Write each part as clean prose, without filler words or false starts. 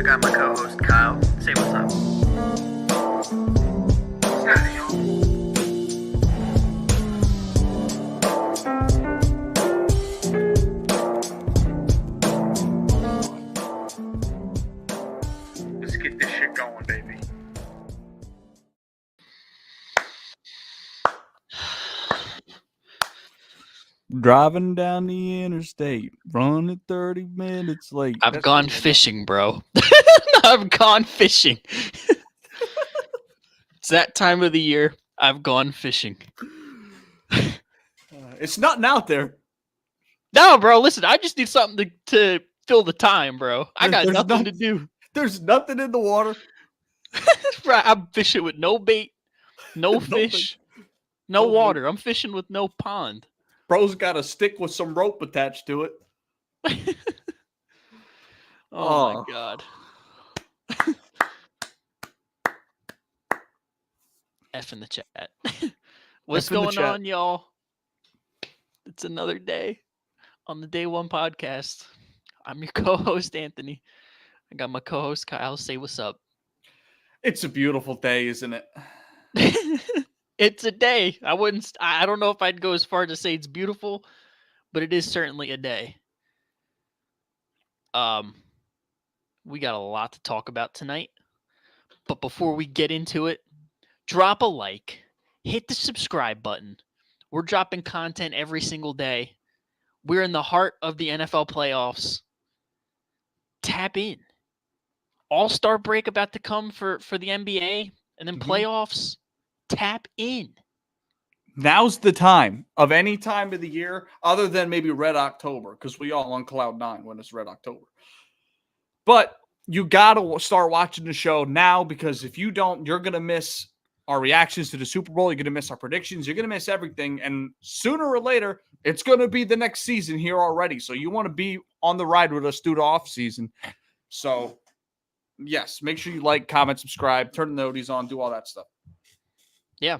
I got my co-host Kyle. Say what's up. What's happening, y'all? Let's get this shit going, baby. Driving down the interstate, running 30 minutes late. I've gone fishing, bro. I've gone fishing. It's that time of the year. I've gone fishing. It's nothing out there. No, bro, listen, I just need something to fill the time, bro. I got nothing to do. There's nothing in the water. Right, I'm fishing with no bait, no fish, no water. I'm fishing with no pond. Bro's got a stick with some rope attached to it. Oh my God. F in the chat. What's going on, y'all? It's another day on the Day One podcast. I'm your co-host, Anthony. I got my co-host, Kyle. Say what's up. It's a beautiful day, isn't it? It's a day. I don't know if I'd go as far to say it's beautiful, but it is certainly a day. We got a lot to talk about tonight. But before we get into it, drop a like, hit the subscribe button. We're dropping content every single day. We're in the heart of the NFL playoffs. Tap in. All-star break about to come for the NBA, and then playoffs. Tap in. Now's the time of any time of the year other than maybe Red October, because we all on cloud nine when it's Red October. But you got to start watching the show now, because if you don't, you're going to miss our reactions to the Super Bowl. You're going to miss our predictions. You're going to miss everything. And sooner or later, it's going to be the next season here already. So you want to be on the ride with us through the off season. So yes, make sure you like, comment, subscribe, turn the noties on, do all that stuff. Yeah.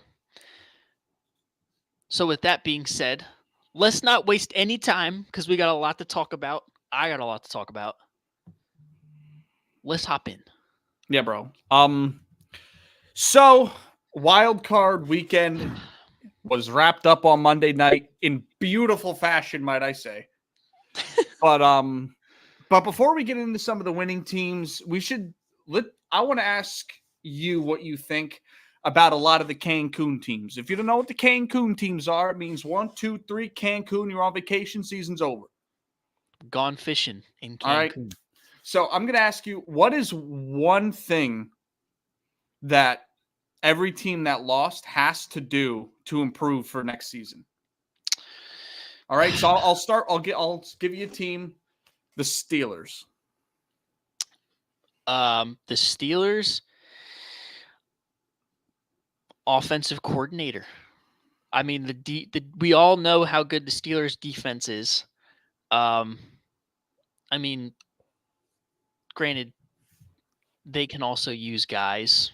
So with that being said, let's not waste any time because we got a lot to talk about. I got a lot to talk about. Let's hop in. Yeah, bro. So wild card weekend was wrapped up on Monday night in beautiful fashion, might I say. But before we get into some of the winning teams, I want to ask you what you think about a lot of the Cancun teams. If you don't know what the Cancun teams are, it means 1, 2, 3, Cancun, you're on vacation, season's over. Gone fishing in Cancun. All right. So I'm going to ask you, what is one thing that every team that lost has to do to improve for next season? All right. So I'll start. I'll give you a team. The Steelers. The Steelers offensive coordinator. I mean, we all know how good the Steelers defense is. I mean, granted, they can also use guys,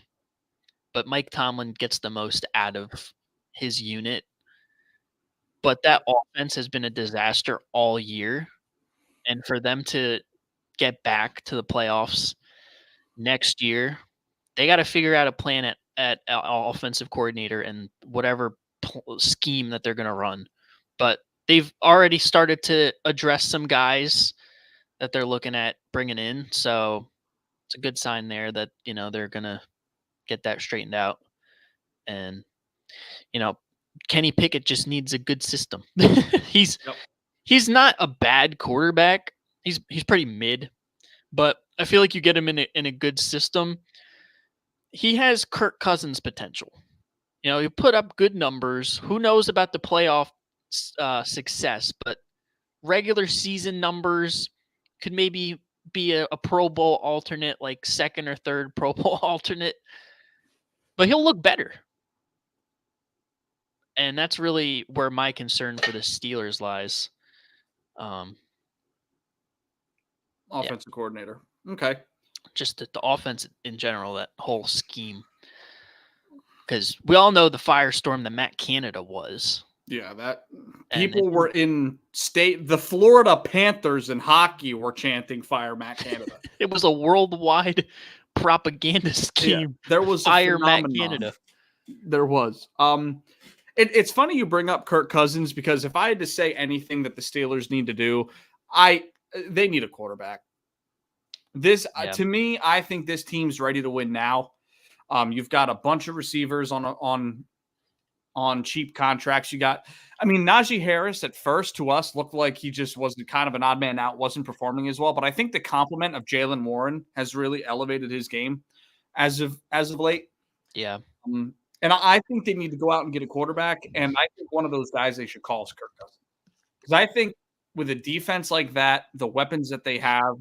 but Mike Tomlin gets the most out of his unit. But that offense has been a disaster all year. And for them to get back to the playoffs next year, they got to figure out a plan at offensive coordinator and whatever scheme that they're going to run. But they've already started to address some guys that they're looking at bringing in. So it's a good sign there that, they're going to get that straightened out. And, Kenny Pickett just needs a good system. He's not a bad quarterback. He's pretty mid, but I feel like you get him in a good system. He has Kirk Cousins potential. He put up good numbers. Who knows about the playoff success, but regular season numbers could maybe be a Pro Bowl alternate, like second or third Pro Bowl alternate, but he'll look better. And that's really where my concern for the Steelers lies. Offensive coordinator. Okay. Just the offense in general, that whole scheme. Because we all know the firestorm that Matt Canada was. Yeah, that And people were in state. The Florida Panthers in hockey were chanting "Fire Matt Canada." it was a worldwide propaganda Yeah, scheme. there was a Fire Matt phenomenon. Canada. There was. It's funny you bring up Kirk Cousins because if I had to say anything that the Steelers need to do, they need a quarterback. This Yeah. to me, I think this team's ready to win now. You've got a bunch of receivers on cheap contracts. Najee Harris at first to us looked like he just was kind of an odd man out, wasn't performing as well. But I think the compliment of Jalen Warren has really elevated his game as of late. Yeah. And I think they need to go out and get a quarterback. And I think one of those guys they should call is Kirk Cousins. Because I think with a defense like that, the weapons that they have,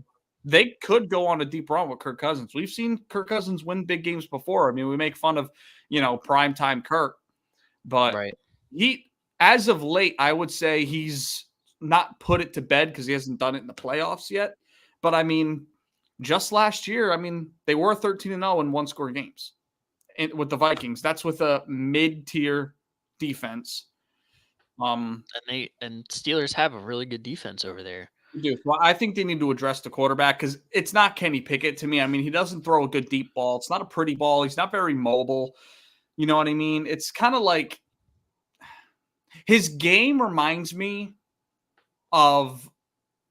they could go on a deep run with Kirk Cousins. We've seen Kirk Cousins win big games before. I mean, we make fun of, primetime Kirk. But Right. he, as of late, I would say he's not put it to bed because he hasn't done it in the playoffs yet. But I mean, just last year, they were 13-0 in one-score games with the Vikings. That's with a mid-tier defense. And Steelers have a really good defense over there. Well, I think they need to address the quarterback because it's not Kenny Pickett to me. I mean, he doesn't throw a good deep ball. It's not a pretty ball. He's not very mobile. You know what I mean? It's kind of like his game reminds me of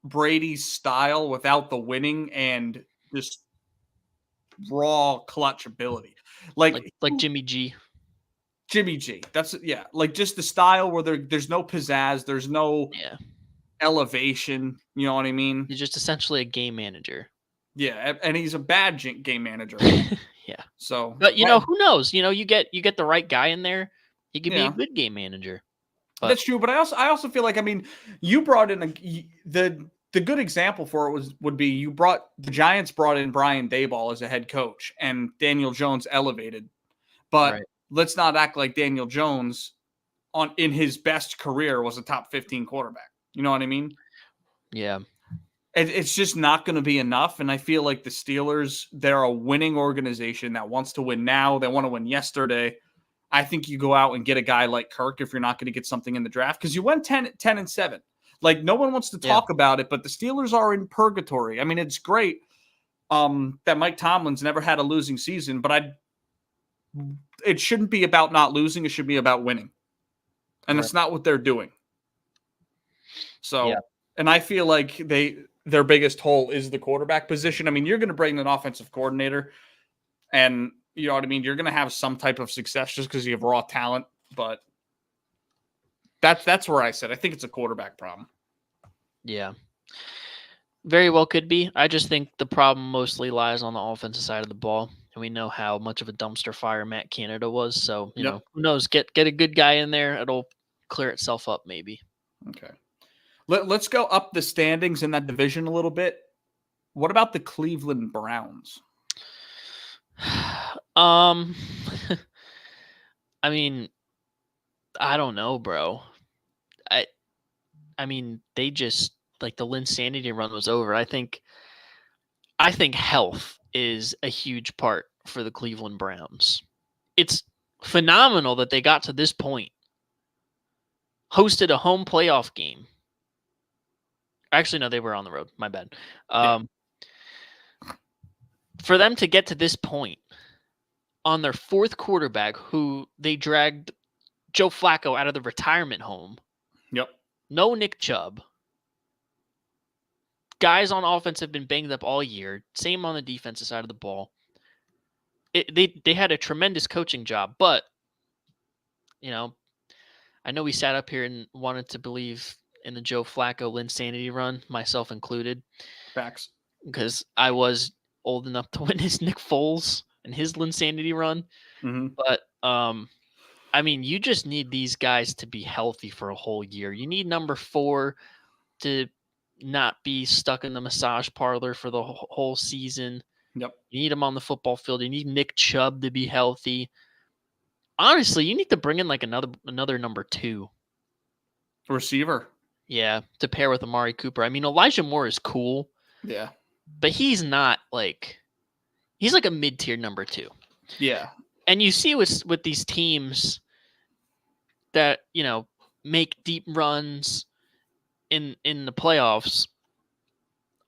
Brady's style without the winning and just raw clutch ability. Like Jimmy G. Jimmy G. That's like just the style where there's no pizzazz, there's no elevation. You know what I mean? He's just essentially a game manager. Yeah, and he's a bad game manager. Yeah. So, but who knows? You get the right guy in there, he could be a good game manager. But that's true. But I also feel like you brought in the good example for it would be the Giants brought in Brian Daboll as a head coach and Daniel Jones elevated, but let's not act like Daniel Jones in his best career was a top 15 quarterback. You know what I mean? Yeah. It's just not going to be enough. And I feel like the Steelers, they're a winning organization that wants to win now. They want to win yesterday. I think you go out and get a guy like Kirk if you're not going to get something in the draft because you went 10-7. Like no one wants to talk about it, but the Steelers are in purgatory. I mean, it's great that Mike Tomlin's never had a losing season, but it shouldn't be about not losing. It should be about winning. And that's not what they're doing. So, and I feel like their biggest hole is the quarterback position. I mean, you're going to bring an offensive coordinator and you know what I mean? You're going to have some type of success just because you have raw talent, but that's where I said I think it's a quarterback problem. Yeah. Very well could be. I just think the problem mostly lies on the offensive side of the ball. And we know how much of a dumpster fire Matt Canada was. So, you know, who knows? Get a good guy in there. It'll clear itself up maybe. Okay. Let's go up the standings in that division a little bit. What about the Cleveland Browns? I mean, I don't know, bro. I mean, they just like the Linsanity run was over. I think health is a huge part for the Cleveland Browns. It's phenomenal that they got to this point. Hosted a home playoff game. Actually, no, they were on the road. My bad. For them to get to this point on their fourth quarterback, who they dragged Joe Flacco out of the retirement home. Yep. No Nick Chubb. Guys on offense have been banged up all year. Same on the defensive side of the ball. They had a tremendous coaching job, but you know, I know we sat up here and wanted to believe in the Joe Flacco Linsanity run, myself included. Facts. Because I was old enough to witness Nick Foles and his Linsanity run. Mm-hmm. But I mean, you just need these guys to be healthy for a whole year. You need number 4 to not be stuck in the massage parlor for the whole season. Yep. You need him on the football field. You need Nick Chubb to be healthy. Honestly, you need to bring in like another number 2 receiver. Yeah, to pair with Amari Cooper. I mean, Elijah Moore is cool. Yeah. But he's not like he's like a mid-tier number 2. Yeah. And you see with these teams that, you know, make deep runs in the playoffs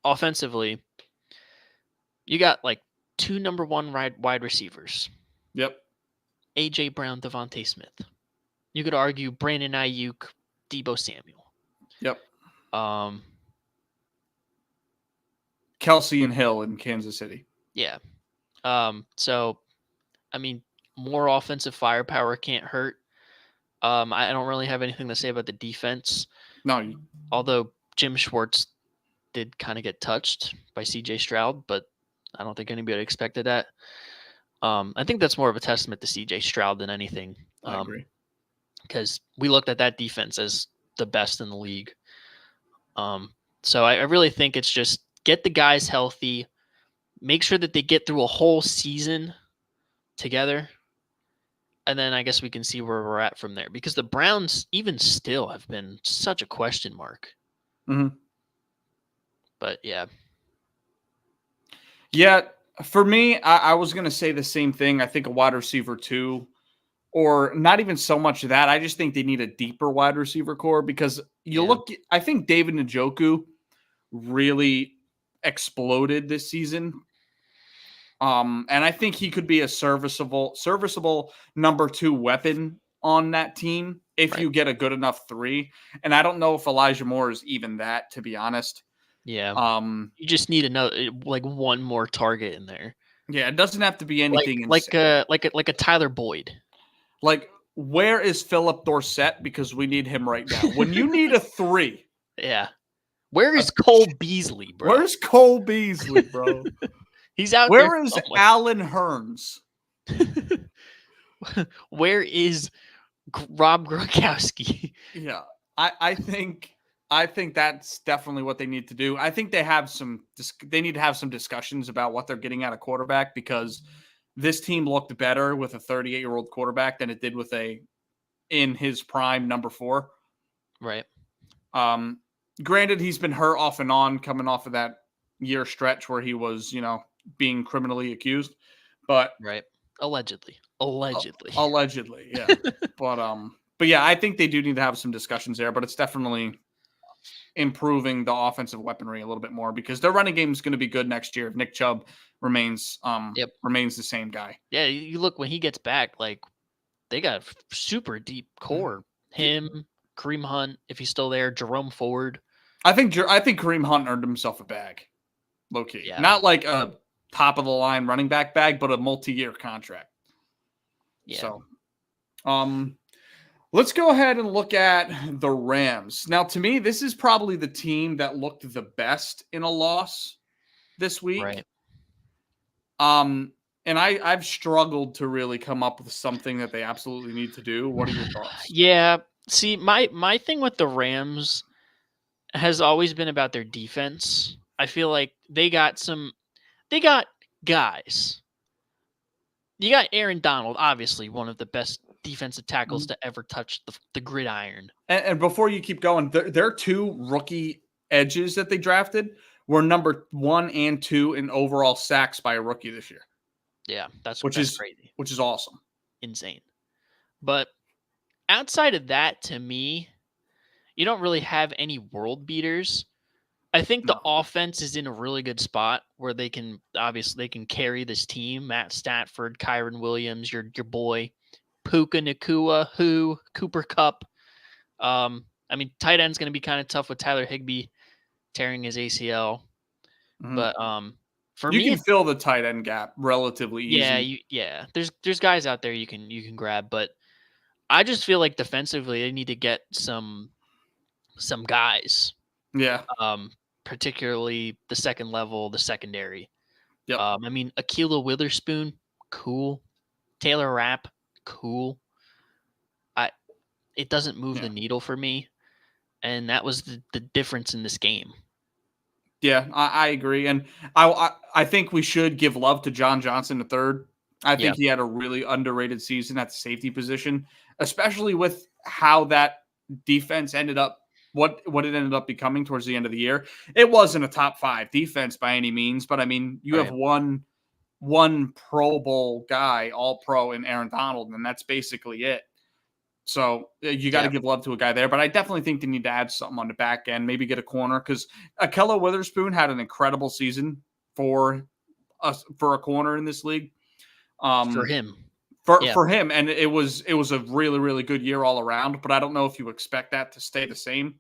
offensively, you got like 2 number 1 wide receivers. Yep. A.J. Brown, Devontae Smith. You could argue Brandon Ayuk, Deebo Samuel. Yep. Um, Kelsey and Hill in Kansas City. Yeah. So, I mean, more offensive firepower can't hurt. I don't really have anything to say about the defense. No. Although Jim Schwartz did kind of get touched by C.J. Stroud, but I don't think anybody expected that. I think that's more of a testament to C.J. Stroud than anything. I agree. Because we looked at that defense as the best in the league. So I really think it's just get the guys healthy, make sure that they get through a whole season together, and then I guess we can see where we're at from there. Because the Browns, even still, have been such a question mark. Mm-hmm. But yeah. Yeah, for me, I was going to say the same thing. I think a wide receiver too, or not even so much of that. I just think they need a deeper wide receiver core because I think David Njoku really exploded this season. And I think he could be a serviceable number 2 weapon on that team if you get a good enough 3. And I don't know if Elijah Moore is even that, to be honest. Yeah. You just need another, like, one more target in there. Yeah, it doesn't have to be anything like a Tyler Boyd. Like, where is Philip Dorsett? Because we need him right now. When you need a 3. Yeah. Where is Cole Beasley, bro? Where's Cole Beasley, bro? He's out there. Where is Alan Hearns? Where is Rob Gronkowski? Yeah, I think that's definitely what they need to do. I think they need to have some discussions about what they're getting out of quarterback because this team looked better with a 38-year-old quarterback than it did with in his prime number 4. Right. Granted, he's been hurt off and on coming off of that year stretch where he was, being criminally accused, but right. Allegedly, yeah. but yeah, I think they do need to have some discussions there, but it's definitely improving the offensive weaponry a little bit more because their running game is going to be good next year if Nick Chubb remains the same guy. Yeah, you look when he gets back, like they got a super deep core. Him, Kareem Hunt, if he's still there, Jerome Ford. I think Kareem Hunt earned himself a bag, low key. Yeah. Not like a top of the line running back bag, but a multi-year contract. Yeah. So, let's go ahead and look at the Rams. Now, to me, this is probably the team that looked the best in a loss this week. Right. And I've struggled to really come up with something that they absolutely need to do. What are your thoughts? Yeah. See, my thing with the Rams has always been about their defense. I feel like they got guys. You got Aaron Donald, obviously one of the best defensive tackles to ever touch the gridiron. And before you keep going, their 2 rookie edges that they drafted were number 1 and 2 in overall sacks by a rookie this year. Yeah, that's crazy. Which is awesome. Insane. But outside of that, to me, you don't really have any world beaters. I think the offense is in a really good spot where they can carry this team. Matt Stafford, Kyron Williams, your boy, Puka Nacua, Cooper Kupp. Tight end's going to be kind of tough with Tyler Higbee tearing his ACL. Mm-hmm. But for me, you can fill the tight end gap relatively easy. Yeah. There's guys out there you can grab, but I just feel like defensively they need to get some guys. Yeah. Particularly the second level, the secondary. Yep. Akila Witherspoon, cool. Taylor Rapp, cool. It doesn't move the needle for me, and that was the difference in this game. Yeah, I agree, and I think we should give love to John Johnson III. I think he had a really underrated season at the safety position, especially with how that defense ended up. What it ended up becoming towards the end of the year. It wasn't a top 5 defense by any means, but you have one Pro Bowl guy, all pro in Aaron Donald, and that's basically it. So you got to Yeah. give love to a guy there. But I definitely think they need to add something on the back end, maybe get a corner, because Akello Witherspoon had an incredible season for a corner in this league. For him. For him, and it was a really, really good year all around, but I don't know if you expect that to stay the same.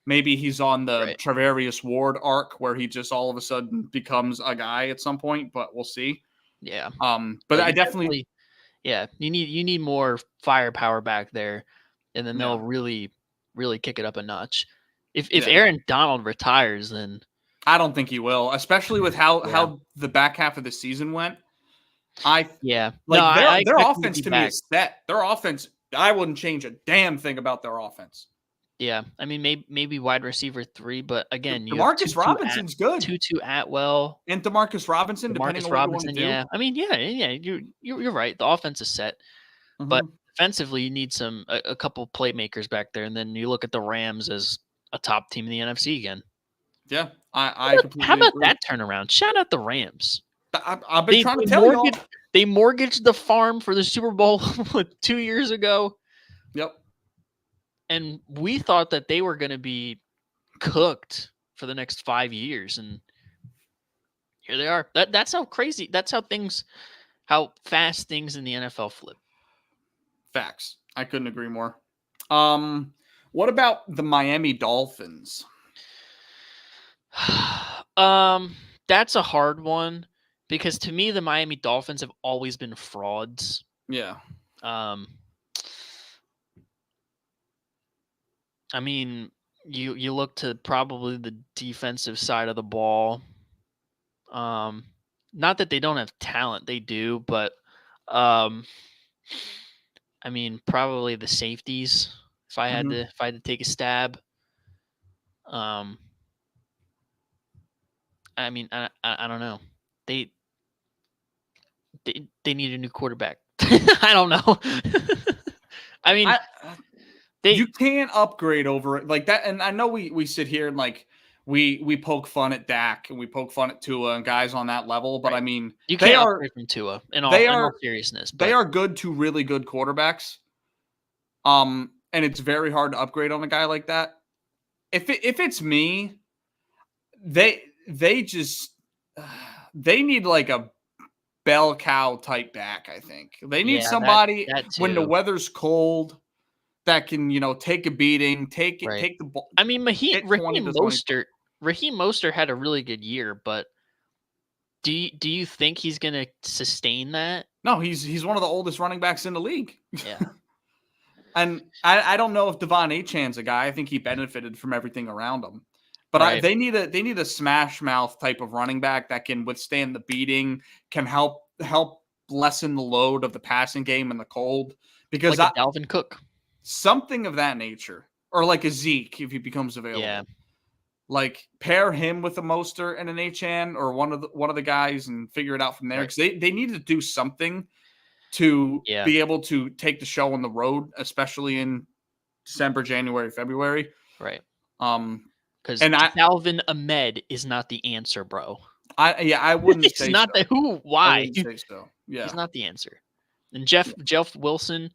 Maybe he's on the Right. Travarius Ward arc where he just all of a sudden becomes a guy at some point, but we'll see. Yeah. But I definitely you need more firepower back there, and then they'll Yeah. really, really kick it up a notch. If Yeah. Aaron Donald retires, then I don't think he will, especially with how the back half of the season went. I their expect him to offense be to me back. is set. Their offense, I wouldn't change a damn thing about their offense. Yeah, I mean maybe wide receiver 3, but again, you DeMarcus have Robinson's good. Tutu Atwell, And DeMarcus Robinson, depending on what you want to do. Yeah. I mean, yeah, you're right. The offense is set, but defensively, you need a couple playmakers back there, and then you look at the Rams as a top team in the NFC again. Yeah, I completely How about agree. that turnaround? Shout out the Rams. I've been trying to tell y'all. They mortgaged the farm for the Super Bowl 2 years ago. Yep. And we thought that they were going to be cooked for the next 5 years, and here they are. That's how crazy. That's how fast things in the NFL flip. Facts. I couldn't agree more. What about the Miami Dolphins? That's a hard one because to me the Miami Dolphins have always been frauds. Yeah. I mean, you look to probably the defensive side of the ball. Not that they don't have talent, they do, but I mean, probably the safeties. If I had to take a stab, I mean, I don't know. They need a new quarterback. I don't know. I mean, you can't upgrade over it like that. And I know we sit here and like we poke fun at Dak and we poke fun at Tua and guys on that level, but right. I mean, you can't upgrade from Tua in all seriousness. But they are good to really good quarterbacks. And it's very hard to upgrade on a guy like that. If it's me, they need like a bell cow type back. I think they need somebody when the weather's cold that can, take a beating, take the ball. I mean, Raheem Mostert had a really good year, but do you think he's going to sustain that? No, he's one of the oldest running backs in the league. Yeah. And I don't know if Devon Achan's a guy. I think he benefited from everything around him. But they need a smash mouth type of running back that can withstand the beating, can help lessen the load of the passing game in the cold. Because like a Dalvin Cook. Something of that nature. Or like a Zeke if he becomes available. Yeah. Like pair him with a Mostert and an Achan or one of the guys and figure it out from there. Because they need to do something to be able to take the show on the road, especially in December, January, February. Right. Because Salvin Ahmed is not the answer, bro. I wouldn't say not so. Why? I wouldn't say so. Yeah. He's not the answer. And Jeff Wilson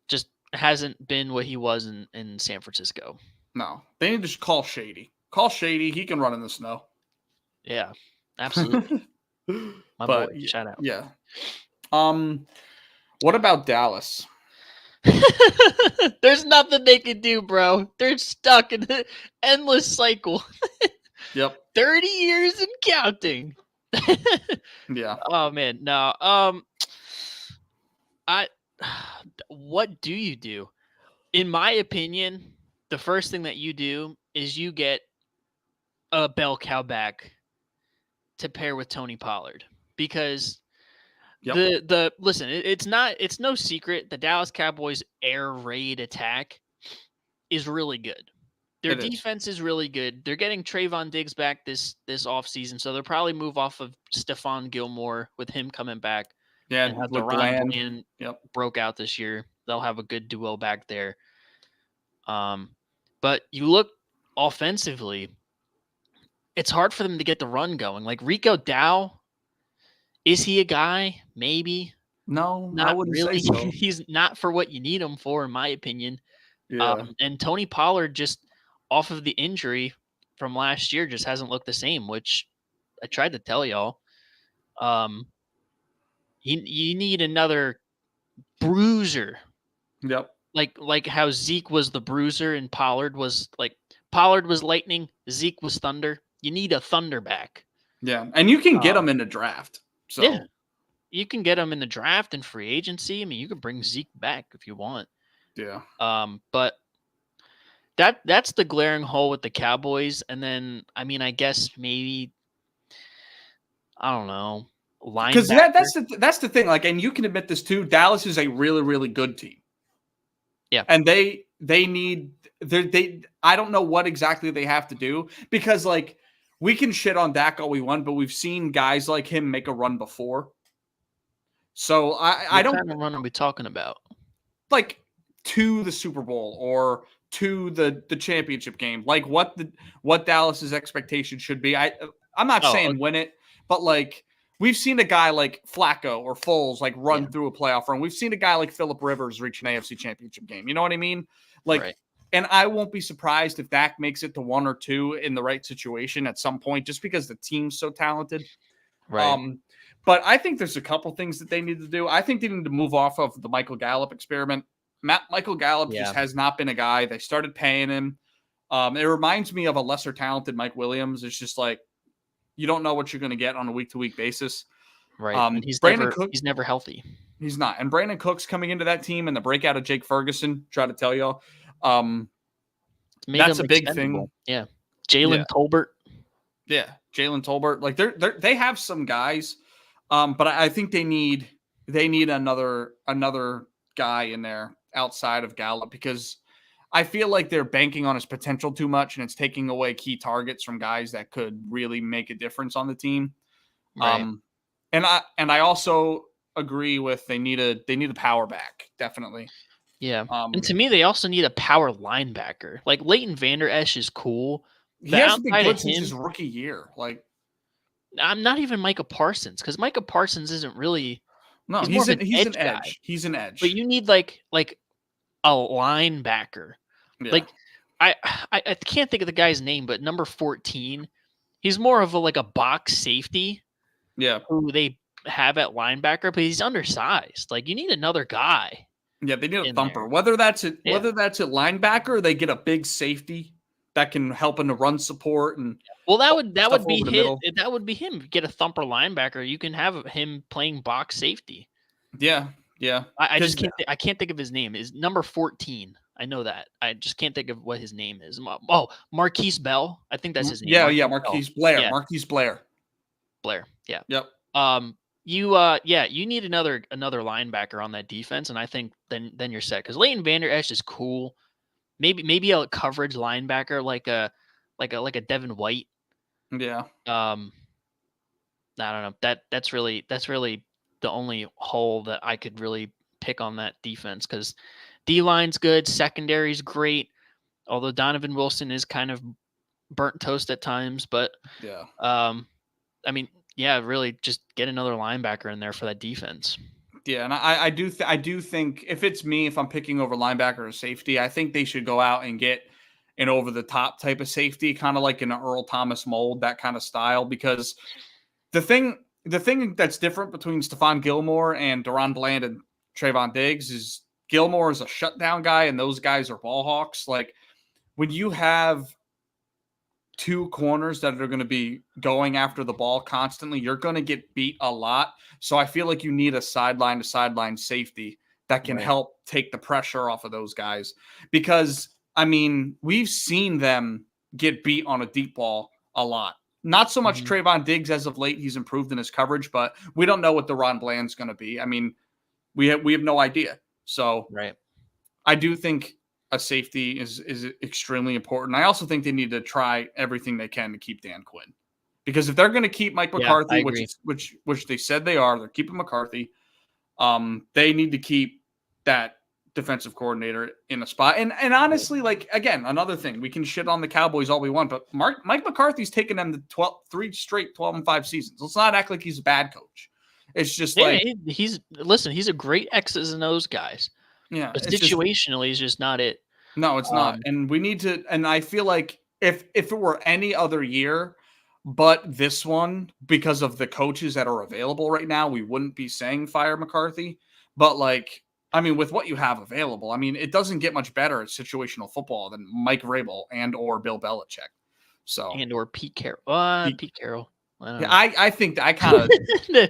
just hasn't been what he was in San Francisco. No. They need to call Shady. Call Shady. He can run in the snow. Yeah. Absolutely. My boy. Shout out. Yeah. What about Dallas? There's nothing they can do, bro. They're stuck in an endless cycle. Yep. 30 years and counting. Yeah. Oh man, no. What do you do? In my opinion, the first thing that you do is you get a bell cow back to pair with Tony Pollard because listen, it's no secret the Dallas Cowboys air raid attack is really good. Their defense is really good. They're getting Trayvon Diggs back this offseason, so they'll probably move off of Stephon Gilmore with him coming back. Yeah, and have Bland broke out this year. They'll have a good duo back there. But you look offensively, it's hard for them to get the run going. Like Rico Dow, is he a guy? Maybe. No, I Not wouldn't really. say so. He's not for what you need him for, in my opinion. Yeah. And Tony Pollard, just off of the injury from last year, just hasn't looked the same, which I tried to tell y'all. You need another bruiser, Yep. like how Zeke was the bruiser and Pollard was lightning, Zeke was thunder. You need a thunder back. Yeah. And you can get Um, them in the draft. So Yeah, you can get him in the draft and free agency. I mean, you could bring Zeke back if you want. yeah. But that's the glaring hole with the Cowboys. And then, I mean, I guess maybe, I don't know, Because linebacker. that's the thing. Like, and you can admit this too. Dallas is a really, really good team. Yeah. And they need they I don't know what exactly they have to do, because like we can shit on Dak all we want, but we've seen guys like him make a run before. So I What don't kind of run are we talking about? like to the Super Bowl or to the championship game. Like what Dallas's expectation should be. I'm not Oh, saying win it, but like we've seen a guy like Flacco or Foles like run Yeah. through a playoff run. We've seen a guy like Phillip Rivers reach an AFC championship game. You know what I mean? Like, Right. and I won't be surprised if Dak makes it to 1 or 2 in the right situation at some point, just because the team's so talented. Right. But I think there's a couple things that they need to do. I think they need to move off of the Michael Gallup experiment. Michael Gallup Yeah. just has not been a guy. They started paying him. It reminds me of a lesser talented Mike Williams. It's just like you don't know what you're going to get on a week-to-week basis. Right. And he's never healthy. He's not. And Brandon Cooks coming into that team and the breakout of Jake Ferguson, try to tell y'all. That's a big thing. Yeah. Jalen Tolbert. Yeah. Jalen Tolbert. Like they have some guys. But I think they need another guy in there outside of Gallup, because I feel like they're banking on his potential too much, and it's taking away key targets from guys that could really make a difference on the team. Right. And I also agree with they need a power back, definitely. Yeah. And to me, they also need a power linebacker. Like Leighton Vander Esch is cool. He But hasn't been outside good of since him, his rookie year. Like, I'm not even Micah Parsons, because Micah Parsons isn't really. no, He's more of an he's an edge guy. edge. He's an edge. But you need like a linebacker. Yeah. Like I can't think of the guy's name, but number 14, he's more of a box safety. Yeah. Who they have at linebacker, but he's undersized. Like you need another guy. Yeah, they need a in thumper. there. Whether that's at linebacker, or they get a big safety that can help in the run support and Well, that would stuff be over the him. middle. That would be him. Get a thumper linebacker. You can have him playing box safety. Yeah. I just can't. I can't think of his name. Is number 14. I know that. I just can't think of what his name is. Oh, Marquise Bell. I think that's his name. Marquise Blair. Yeah. Marquise Blair. Yeah. Yep. You need another linebacker on that defense, and I think then you're set, because Leighton Vander Esch is cool. Maybe a coverage linebacker like a Devin White. Yeah. I don't know. That's really the only hole that I could really pick on that defense, because D-line's good, secondary's great, although Donovan Wilson is kind of burnt toast at times. But yeah, I mean, yeah, really just get another linebacker in there for that defense. Yeah, and I do think if it's me, if I'm picking over linebacker or safety, I think they should go out and get an over the top type of safety, kind of like an Earl Thomas mold, that kind of style. Because the thing that's different between Stephon Gilmore and Deron Bland and Trayvon Diggs is Gilmore is a shutdown guy, and those guys are ball hawks. Like when you have two corners that are going to be going after the ball constantly, you're going to get beat a lot. So I feel like you need a sideline to sideline safety that can help take the pressure off of those guys. Because, I mean, we've seen them get beat on a deep ball a lot. Not so much Trayvon Diggs as of late. He's improved in his coverage, but we don't know what Deron Bland's going to be. I mean, we have no idea. So I do think a safety is extremely important. I also think they need to try everything they can to keep Dan Quinn, because if they're going to keep Mike McCarthy, which they said they are, they're keeping McCarthy. They need to keep that defensive coordinator in a spot. And honestly, like, again, another thing, we can shit on the Cowboys all we want, but Mike McCarthy's taken them to 3 straight 12-5 seasons. Let's not act like he's a bad coach. It's just Yeah, like, he's a great X's and O's guys, yeah, but it's just situationally, he's just not it. no, it's not. And we need to. And I feel like if it were any other year, but this one, because of the coaches that are available right now, we wouldn't be saying fire McCarthy. But like, I mean, with what you have available, I mean, it doesn't get much better at situational football than Mike Vrabel and or Bill Belichick. So And or Pete Carroll. Pete- Pete Carroll. I don't yeah, know. I think that I kind of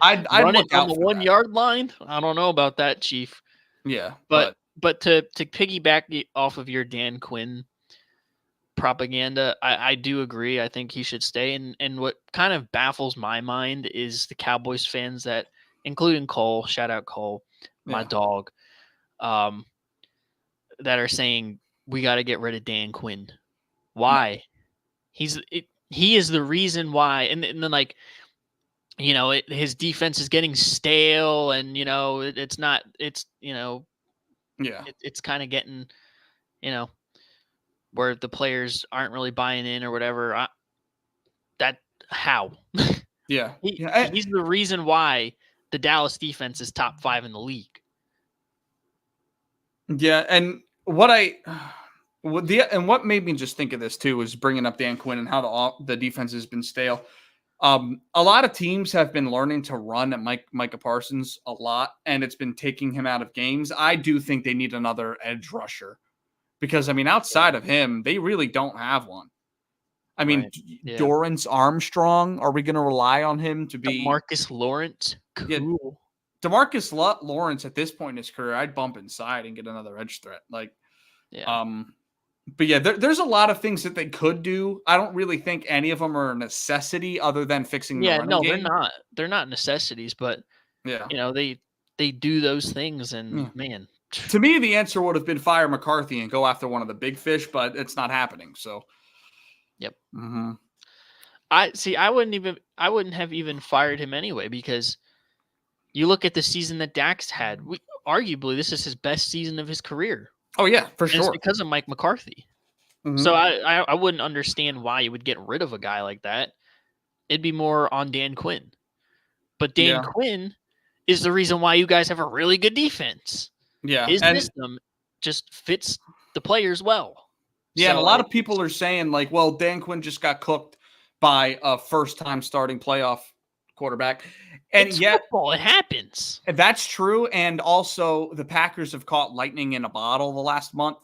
I'd Run it look on out the for 1 that. yard line. I don't know about that, Chief. Yeah, But to piggyback off of your Dan Quinn propaganda, I do agree. I think he should stay. And what kind of baffles my mind is the Cowboys fans that, including Cole, shout out Cole, my Yeah. dog, that are saying we got to get rid of Dan Quinn. Why? He is the reason why. And then like, his defense is getting stale, and it's not. It's yeah, it's kind of getting, where the players aren't really buying in or whatever. How yeah, yeah. he's the reason why the Dallas defense is top 5 in the league. Yeah, and what made me just think of this too is bringing up Dan Quinn and how the defense has been stale. A lot of teams have been learning to run at Micah Parsons a lot, and it's been taking him out of games. I do think they need another edge rusher because, I mean, outside of him, they really don't have one. I mean, Right. Yeah. Dorrance Armstrong, are we going to rely on him to be Marcus Lawrence? Cool. Yeah, DeMarcus Lawrence at this point in his career, I'd bump inside and get another edge threat. Like, Yeah. But yeah, there's a lot of things that they could do. I don't really think any of them are a necessity other than fixing the running game. They're not. They're not necessities, but Yeah, they do those things, and Yeah. man, to me, the answer would have been fire McCarthy and go after one of the big fish, but it's not happening. So, yep. Mm-hmm. I wouldn't have even fired him anyway, because you look at the season that Dax had. Arguably, this is his best season of his career. Oh yeah, for And sure. it's because of Mike McCarthy. Mhm. So I wouldn't understand why you would get rid of a guy like that. It'd be more on Dan Quinn. But Dan Quinn is the reason why you guys have a really good defense. Yeah, His system just fits the players well. Yeah, and a lot of people are saying, like, well, Dan Quinn just got cooked by a first-time starting playoff quarterback. And it's yet, football. It happens. That's true. And also, the Packers have caught lightning in a bottle the last month.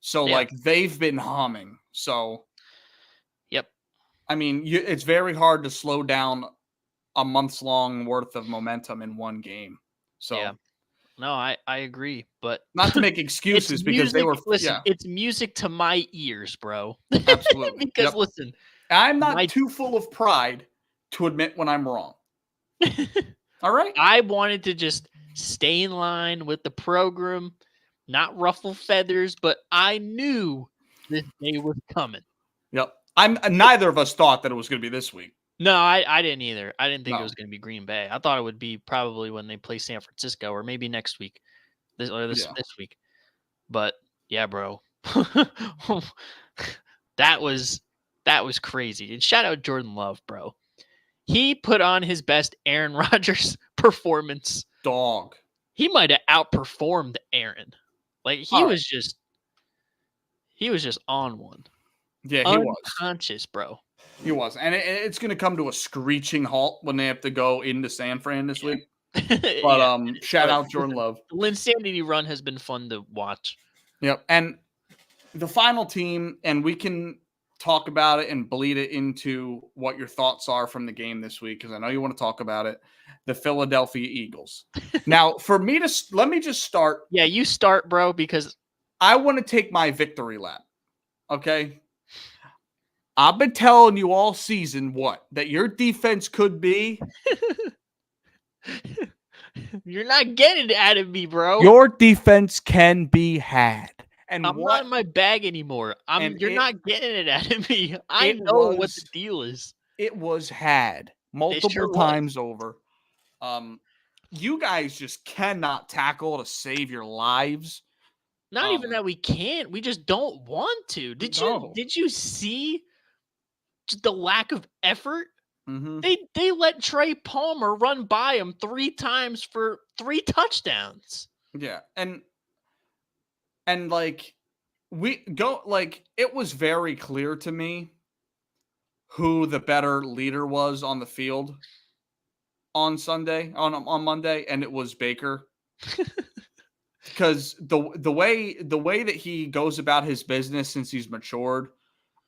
So, like, they've been humming. So, yep. I mean, it's very hard to slow down a month's long worth of momentum in one game. So, yeah. No, I agree, but not to make excuses because they were. Listen, it's music to my ears, bro. Absolutely. Because listen, I'm not too full of pride to admit when I'm wrong. All right. I wanted to just stay in line with the program, not ruffle feathers, but I knew this day was coming. Yep. Neither of us thought that it was going to be this week. No, I didn't either. I didn't think it was going to be Green Bay. I thought it would be probably when they play San Francisco, or maybe next week, this week. But yeah, bro, that was crazy. And shout out Jordan Love, bro. He put on his best Aaron Rodgers performance. Dog. He might have outperformed Aaron. Like he was just on one. Yeah, he was unconscious, bro. He was, and it's going to come to a screeching halt when they have to go into San Fran this week. But shout out Jordan Love. The Linsanity run has been fun to watch. Yep, and the final team, and we can talk about it and bleed it into what your thoughts are from the game this week, because I know you want to talk about it. The Philadelphia Eagles. Now, for me let me just start. Yeah, you start, bro, because I want to take my victory lap. Okay. I've been telling you all season that your defense could be. You're not getting it out of me, bro. Your defense can be had. And I'm not in my bag anymore. You're not getting it out of me. I know what the deal is. It was had multiple times over. You guys just cannot tackle to save your lives. Not even that we can't. We just don't want to. Did you see the lack of effort? Mm-hmm. They let Trey Palmer run by him 3 times for 3 touchdowns. Yeah, and like it was very clear to me who the better leader was on the field on Monday, and it was Baker. Because the way that he goes about his business since he's matured,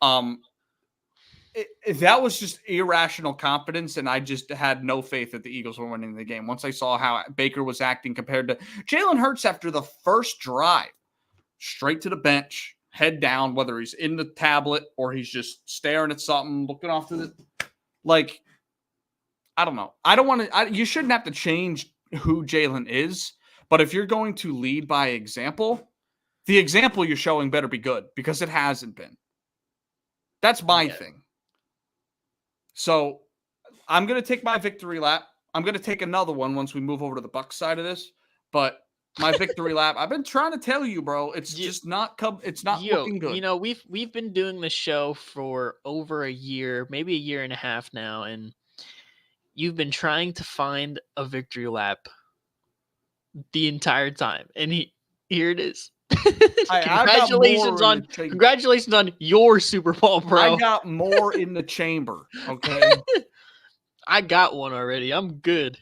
um, that was just irrational confidence, and I just had no faith that the Eagles were winning the game. Once I saw how Baker was acting compared to Jalen Hurts after the first drive, straight to the bench, head down, whether he's in the tablet or he's just staring at something, looking off to the I don't know. I don't want to. You shouldn't have to change who Jalen is, but if you're going to lead by example, the example you're showing better be good because it hasn't been. That's my thing. So I'm going to take my victory lap. I'm going to take another one once we move over to the Bucs side of this. But my victory lap, I've been trying to tell you, bro. It's just not looking good. You know, we've been doing the show for over a year, maybe a year and a half now, and you've been trying to find a victory lap the entire time, and here it is. Congratulations on your Super Bowl, bro. I got more in the chamber. Okay, I got one already. I'm good.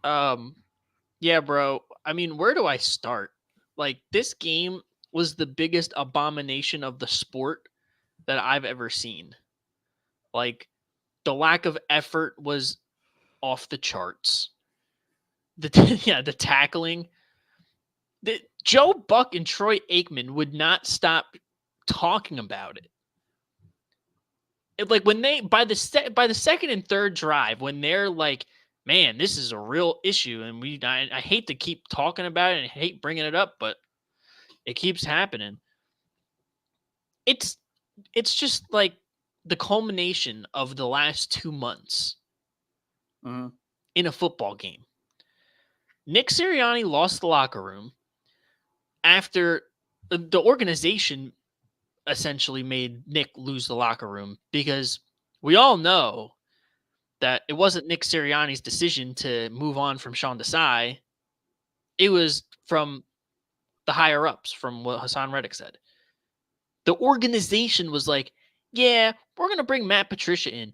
Yeah, bro. I mean, where do I start? Like, this game was the biggest abomination of the sport that I've ever seen. Like, the lack of effort was off the charts. The tackling. Joe Buck and Troy Aikman would not stop talking about it. Like, when they by the second and third drive, when they're like, man, this is a real issue, and I hate to keep talking about it and I hate bringing it up, but it keeps happening. It's just like the culmination of the last 2 months in a football game. Nick Sirianni lost the locker room after the organization essentially made Nick lose the locker room, because we all know that it wasn't Nick Sirianni's decision to move on from Sean Desai. It was from the higher ups, from what Hassan Reddick said. The organization was like, yeah, we're going to bring Matt Patricia in.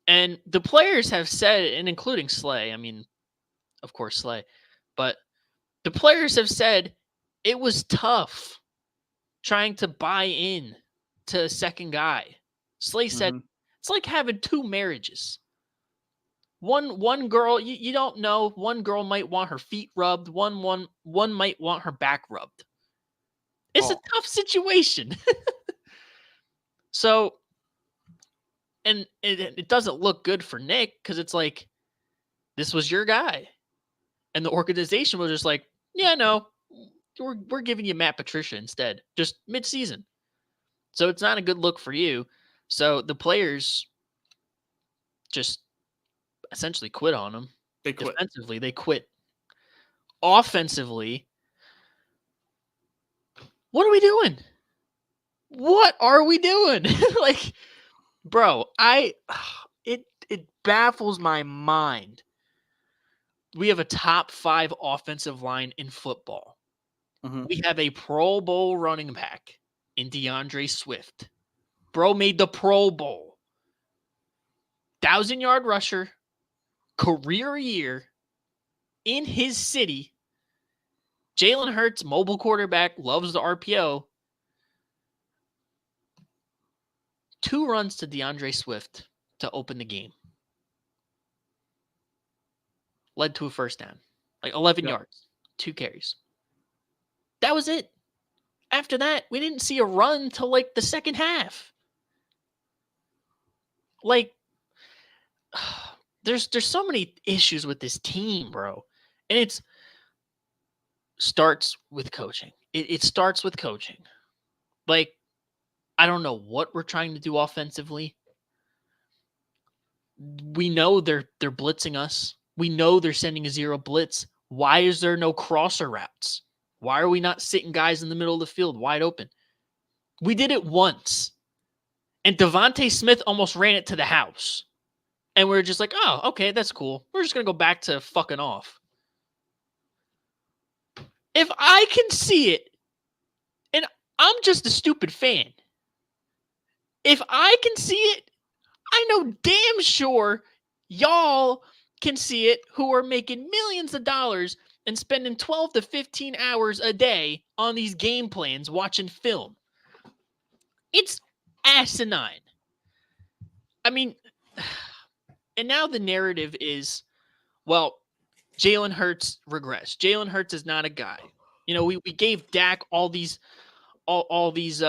And the players have said, and including Slay, I mean, of course, Slay, but the players have said it was tough trying to buy in to a second guy. Slay said, it's like having 2 marriages. One girl, you don't know, one girl might want her feet rubbed, one might want her back rubbed. It's a tough situation. So, and it doesn't look good for Nick, because it's like, this was your guy. And the organization was just like, yeah, no, we're giving you Matt Patricia instead, just mid-season. So it's not a good look for you. So the players just essentially quit on him. They quit. Defensively, they quit. Offensively, what are we doing? What are we doing? Like, bro, it baffles my mind. We have a top 5 offensive line in football. We have a Pro Bowl running back in DeAndre Swift. Bro made the Pro Bowl. 1,000-yard rusher, career year in his city. Jalen Hurts, mobile quarterback, loves the RPO. 2 runs to DeAndre Swift to open the game. Led to a first down. Like 11 yards, 2 carries. That was it. After that, we didn't see a run till like the second half. Like, there's so many issues with this team, bro. And it starts with coaching. It starts with coaching. Like, I don't know what we're trying to do offensively. We know they're blitzing us. We know they're sending a 0 blitz. Why is there no crosser routes? Why are we not sitting guys in the middle of the field wide open? We did it once. And Devontae Smith almost ran it to the house. And we're just like, oh, okay, that's cool. We're just going to go back to fucking off. If I can see it, and I'm just a stupid fan, if I can see it, I know damn sure y'all can see it who are making millions of dollars and spending 12 to 15 hours a day on these game plans watching film. It's asinine. I mean, and now the narrative is, well, Jalen Hurts regressed. Jalen Hurts is not a guy. You know, we gave Dak all these, you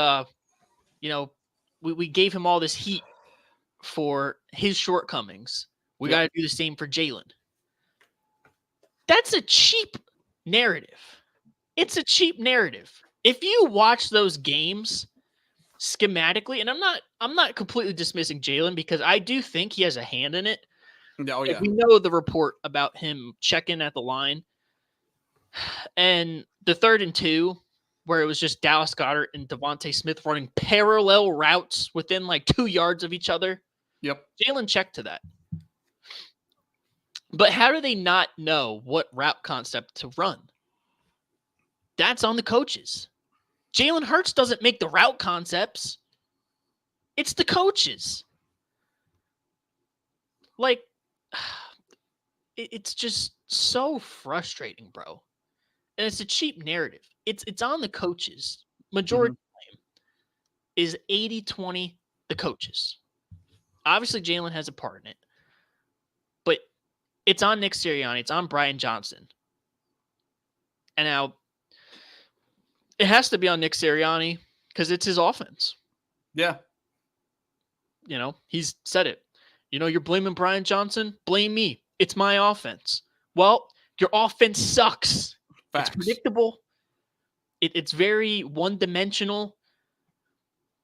know, we gave him all this heat for his shortcomings. We got to do the same for Jalen. That's a cheap narrative. It's a cheap narrative. If you watch those games schematically, and I'm not completely dismissing Jalen because I do think he has a hand in it. Oh, yeah. We know the report about him checking at the line. And the 3rd and 2, where it was just Dallas Goedert and Devontae Smith running parallel routes within like 2 yards of each other. Yep. Jalen checked to that. But how do they not know what route concept to run? That's on the coaches. Jalen Hurts doesn't make the route concepts. It's the coaches. Like, it's just so frustrating, bro. And it's a cheap narrative. It's on the coaches. Majority of the blame is 80-20 the coaches. Obviously, Jalen has a part in it. But it's on Nick Sirianni. It's on Brian Johnson. And now, it has to be on Nick Sirianni because it's his offense. Yeah. You know, he's said it. You know, you're blaming Brian Johnson? Blame me. It's my offense. Well, your offense sucks. Facts. It's predictable. It's very one-dimensional.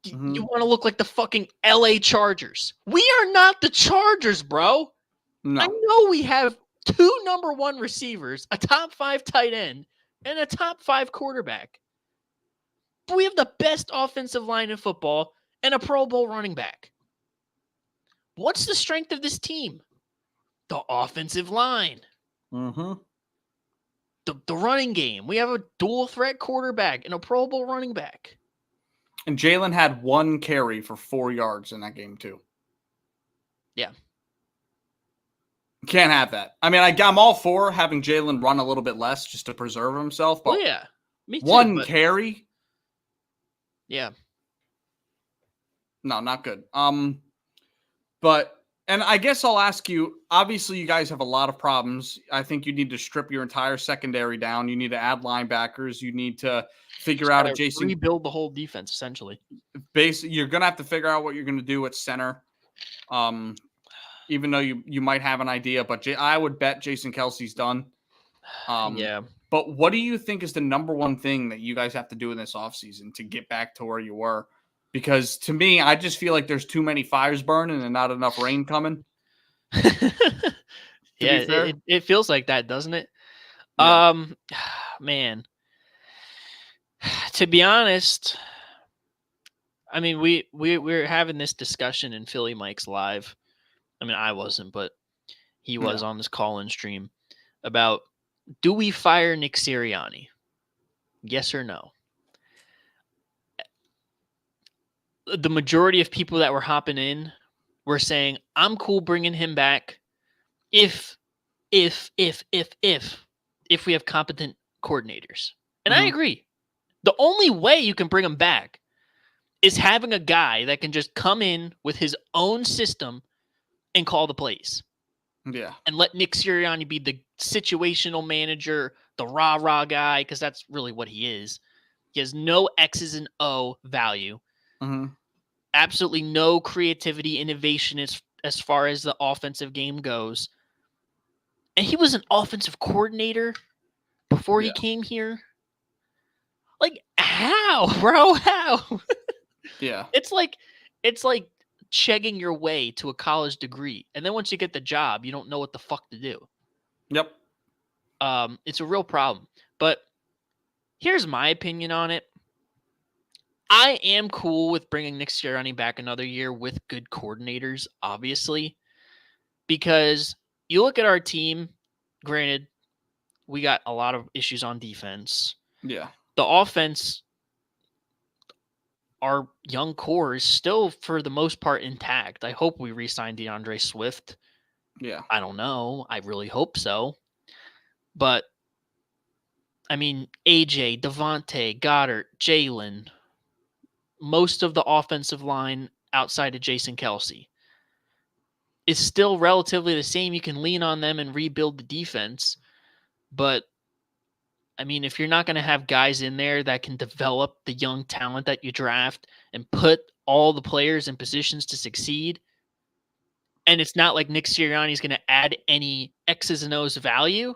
You want to look like the fucking LA Chargers. We are not the Chargers, bro. No. I know we have 2 number 1 receivers, a top 5 tight end, and a top 5 quarterback. But we have the best offensive line in football and a Pro Bowl running back. What's the strength of this team? The offensive line. Mm-hmm. The running game. We have a dual threat quarterback and a Pro Bowl running back. And Jalen had 1 carry for 4 yards in that game too. Yeah. Can't have that. I mean, I'm all for having Jalen run a little bit less just to preserve himself. But yeah. Me too. 1 carry? Yeah. No, not good. And I guess I'll ask you, obviously you guys have a lot of problems. I think you need to strip your entire secondary down. You need to add linebackers. You need to figure out a Jason. Rebuild the whole defense, essentially. Basically, you're going to have to figure out what you're going to do at center. Even though you might have an idea, but I would bet Jason Kelsey's done. Yeah. But what do you think is the number one thing that you guys have to do in this offseason to get back to where you were? Because to me, I just feel like there's too many fires burning and not enough rain coming. Yeah, it feels like that, doesn't it? Yeah. Man. To be honest, I mean, we're having this discussion in Philly Mike's live. I mean, I wasn't, but he was on this call-in stream about, do we fire Nick Sirianni? Yes or no? The majority of people that were hopping in were saying, I'm cool bringing him back if we have competent coordinators. And I agree. The only way you can bring him back is having a guy that can just come in with his own system and call the plays. Yeah. And let Nick Sirianni be the situational manager, the rah-rah guy, because that's really what he is. He has no X's and O value. Absolutely no creativity, innovation as far as the offensive game goes. And he was an offensive coordinator before he came here. Like, how, bro? How? Yeah. It's like chegging your way to a college degree. And then once you get the job, you don't know what the fuck to do. Yep. It's a real problem. But here's my opinion on it. I am cool with bringing Nick Sirianni back another year with good coordinators, obviously. because you look at our team, granted, we got a lot of issues on defense. Yeah. The offense, our young core is still, for the most part, intact. I hope we re-sign DeAndre Swift. Yeah. I don't know. I really hope so. But, I mean, AJ, Devontae, Goddard, Jalen, most of the offensive line outside of Jason Kelsey is still relatively the same. You can lean on them and rebuild the defense. But, I mean, if you're not going to have guys in there that can develop the young talent that you draft and put all the players in positions to succeed, and it's not like Nick Sirianni is going to add any X's and O's value,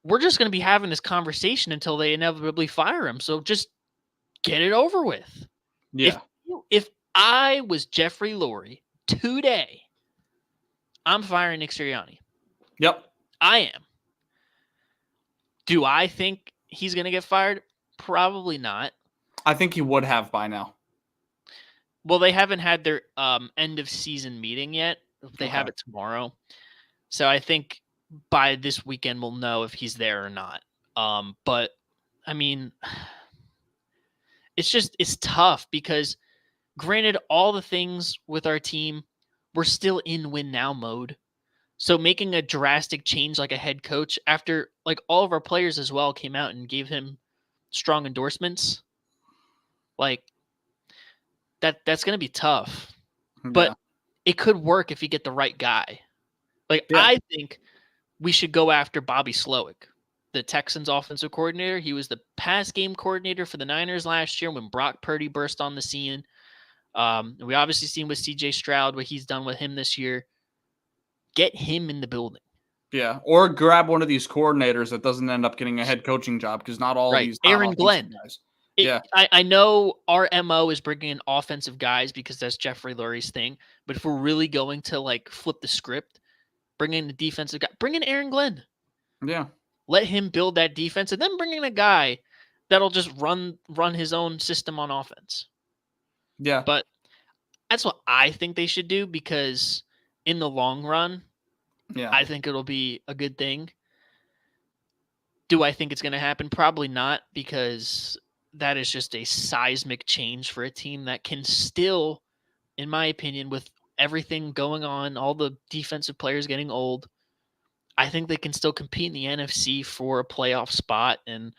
we're just going to be having this conversation until they inevitably fire him. So just get it over with. Yeah. If I was Jeffrey Lurie today, I'm firing Nick Sirianni. Yep. I am. Do I think he's going to get fired? Probably not. I think he would have by now. Well, they haven't had their end of season meeting yet. They have it tomorrow. So I think by this weekend we'll know if he's there or not. But I mean, it's tough because granted, all the things with our team, we're still in win now mode. So making a drastic change like a head coach after like all of our players as well came out and gave him strong endorsements, like that's going to be tough. Yeah. But it could work if you get the right guy. Like I think we should go after Bobby Slowick, the Texans offensive coordinator. He was the pass game coordinator for the Niners last year when Brock Purdy burst on the scene. We obviously seen with CJ Stroud what he's done with him this year. Get him in the building. Yeah, or grab one of these coordinators that doesn't end up getting a head coaching job because not all these Aaron Glenn guys. I know our MO is bringing in offensive guys because that's Jeffrey Lurie's thing. But if we're really going to like flip the script, bring in the defensive guy, bring in Aaron Glenn. Yeah, let him build that defense, and then bring in a guy that'll just run his own system on offense. Yeah, but that's what I think they should do because in the long run, I think it'll be a good thing. Do I think it's going to happen? Probably not, because that is just a seismic change for a team that can still, in my opinion, with everything going on, all the defensive players getting old, I think they can still compete in the NFC for a playoff spot and,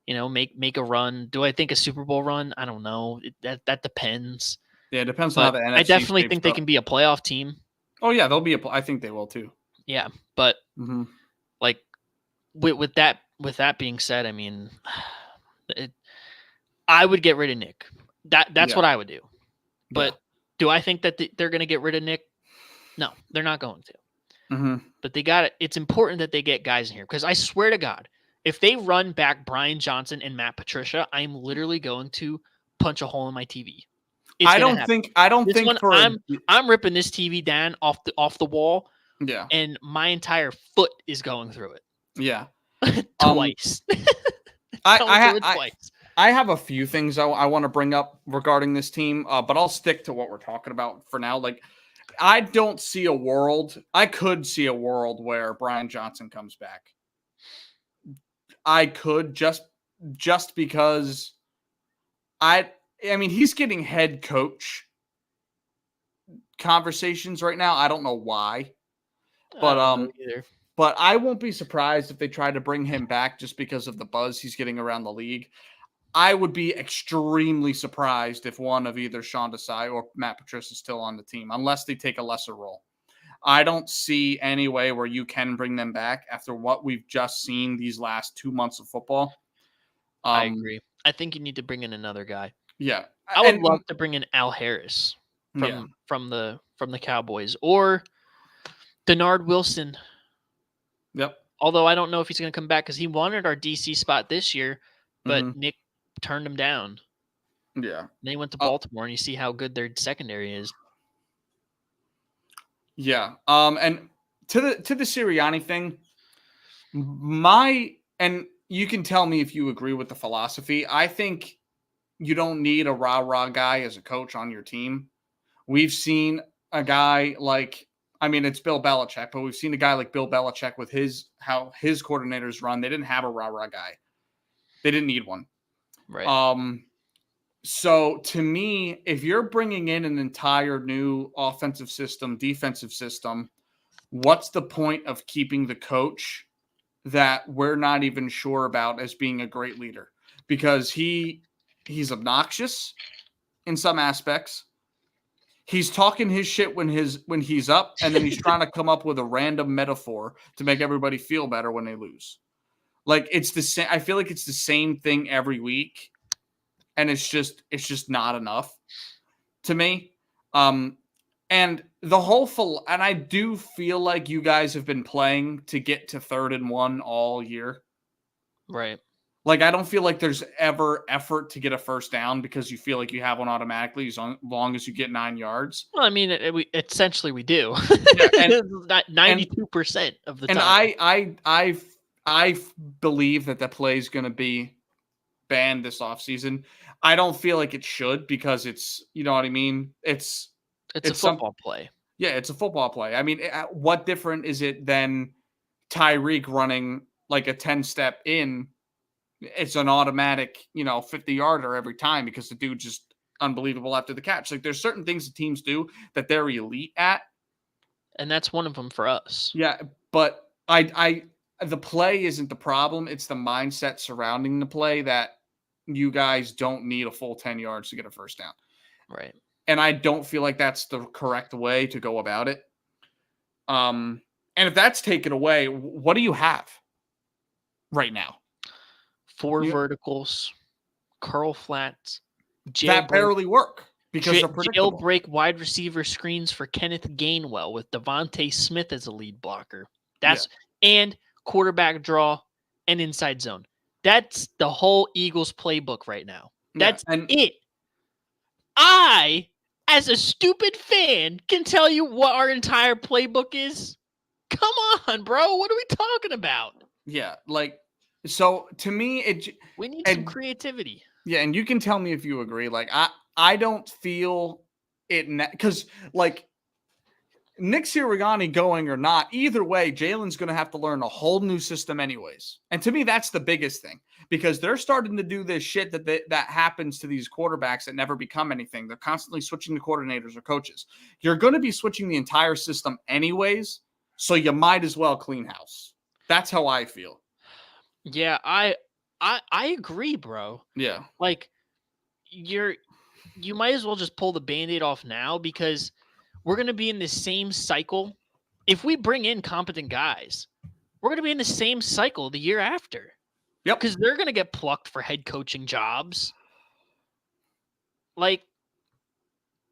make a run. Do I think a Super Bowl run? I don't know. That depends. Yeah, it depends on how the NFC. I definitely think they can be a playoff team. Oh yeah, they'll be. I think they will too. Yeah, but like with that being said, I mean, I would get rid of Nick. That's what I would do. But do I think that they're going to get rid of Nick? No, they're not going to. But they got it. It's important that they get guys in here because I swear to God, if they run back Brian Johnson and Matt Patricia, I'm literally going to punch a hole in my TV. I don't think. I'm ripping this TV down off the wall. Yeah. And my entire foot is going through it. Yeah. Twice. I have a few things I want to bring up regarding this team, but I'll stick to what we're talking about for now. Like, I don't see a world. I could see a world where Brian Johnson comes back. I could just because I mean, he's getting head coach conversations right now. I don't know why. But I won't be surprised if they try to bring him back just because of the buzz he's getting around the league. I would be extremely surprised if one of either Sean Desai or Matt Patricia is still on the team, unless they take a lesser role. I don't see any way where you can bring them back after what we've just seen these last 2 months of football. I agree. I think you need to bring in another guy. Yeah, I would love to bring in Al Harris from the Cowboys or Denard Wilson. Yep. Although I don't know if he's going to come back because he wanted our DC spot this year, but Nick turned him down. Yeah. And they went to Baltimore, and you see how good their secondary is. Yeah. And to the Sirianni thing, and you can tell me if you agree with the philosophy. I think you don't need a rah-rah guy as a coach on your team. We've seen a guy like I mean, it's Bill Belichick, but we've seen a guy like Bill Belichick with how his coordinators run. They didn't have a rah-rah guy. They didn't need one. Right. So to me, if you're bringing in an entire new offensive system, defensive system, what's the point of keeping the coach that we're not even sure about as being a great leader? Because he's obnoxious in some aspects. He's talking his shit when he's up, and then he's trying to come up with a random metaphor to make everybody feel better when they lose. Like it's the same. I feel like it's the same thing every week, and it's just not enough to me. And the whole and I do feel like you guys have been playing to get to 3rd and 1 all year. Right. Like, I don't feel like there's ever effort to get a first down because you feel like you have one automatically as long as you get 9 yards. Well, I mean, essentially we do. Yeah, and 92% of the and time. I believe that the play is going to be banned this offseason. I don't feel like it should because it's, you know what I mean? It's a football play. Yeah, it's a football play. I mean, what different is it than Tyreek running like a 10-step in? It's an automatic, 50-yarder every time because the dude just unbelievable after the catch. Like there's certain things the teams do that they're elite at. And that's one of them for us. Yeah, but the play isn't the problem. It's the mindset surrounding the play that you guys don't need a full 10 yards to get a first down. Right. And I don't feel like that's the correct way to go about it. And if that's taken away, what do you have right now? 4 verticals, curl flats, that barely work because they're predictable. Jailbreak wide receiver screens for Kenneth Gainwell with Devontae Smith as a lead blocker. And quarterback draw and inside zone. That's the whole Eagles playbook right now. That's it. I, as a stupid fan, can tell you what our entire playbook is. Come on, bro. What are we talking about? Yeah, like, so to me, we need some creativity. Yeah, and you can tell me if you agree. Like, I don't feel it because like Nick Sirianni going or not, either way, Jalen's going to have to learn a whole new system anyways. And to me, that's the biggest thing because they're starting to do this shit that happens to these quarterbacks that never become anything. They're constantly switching the coordinators or coaches. You're going to be switching the entire system anyways, so you might as well clean house. That's how I feel. Yeah, I agree, bro. Yeah. Like you might as well just pull the Band-Aid off now because we're going to be in the same cycle. If we bring in competent guys, we're going to be in the same cycle the year after. Yep. Because they're going to get plucked for head coaching jobs. Like,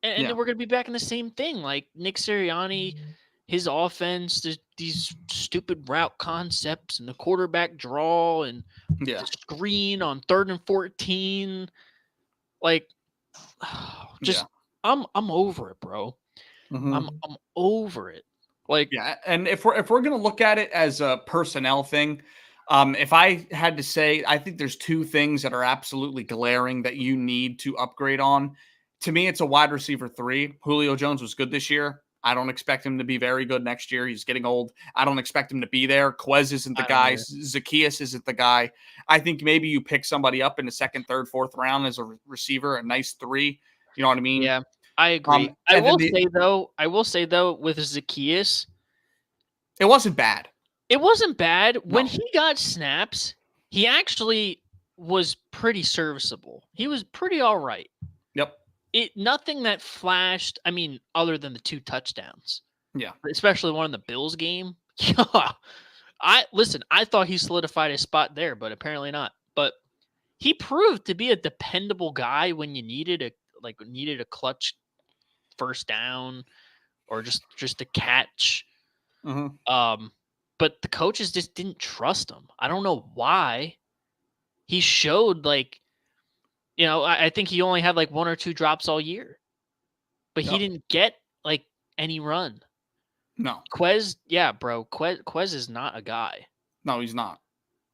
and then we're going to be back in the same thing. Like Nick Sirianni, his offense, these stupid route concepts and the quarterback draw and the screen on 3rd and 14. Like, I'm over it, bro. Mm-hmm. I'm over it. Like, yeah, and if we're going to look at it as a personnel thing, if I had to say, I think there's 2 things that are absolutely glaring that you need to upgrade on. To me, it's a wide receiver 3. Julio Jones was good this year. I don't expect him to be very good next year. He's getting old. I don't expect him to be there. Quez isn't the guy. Zacchaeus isn't the guy. I think maybe you pick somebody up in the 2nd, 3rd, 4th round as a receiver, a nice 3. You know what I mean? Yeah, I agree. I will say though, with Zacchaeus, it wasn't bad. It wasn't bad. No. When he got snaps, he actually was pretty serviceable. He was pretty all right. Yep. Nothing that flashed, I mean, other than the 2 touchdowns. Yeah. Especially one in the Bills game. Yeah. I thought he solidified his spot there, but apparently not. But he proved to be a dependable guy when you needed a clutch first down or just a catch. Mm-hmm. But the coaches just didn't trust him. I don't know why. He showed I think he only had 1 or 2 drops all year, but he didn't get any run. No. Quez, yeah, bro. Quez is not a guy. No, he's not.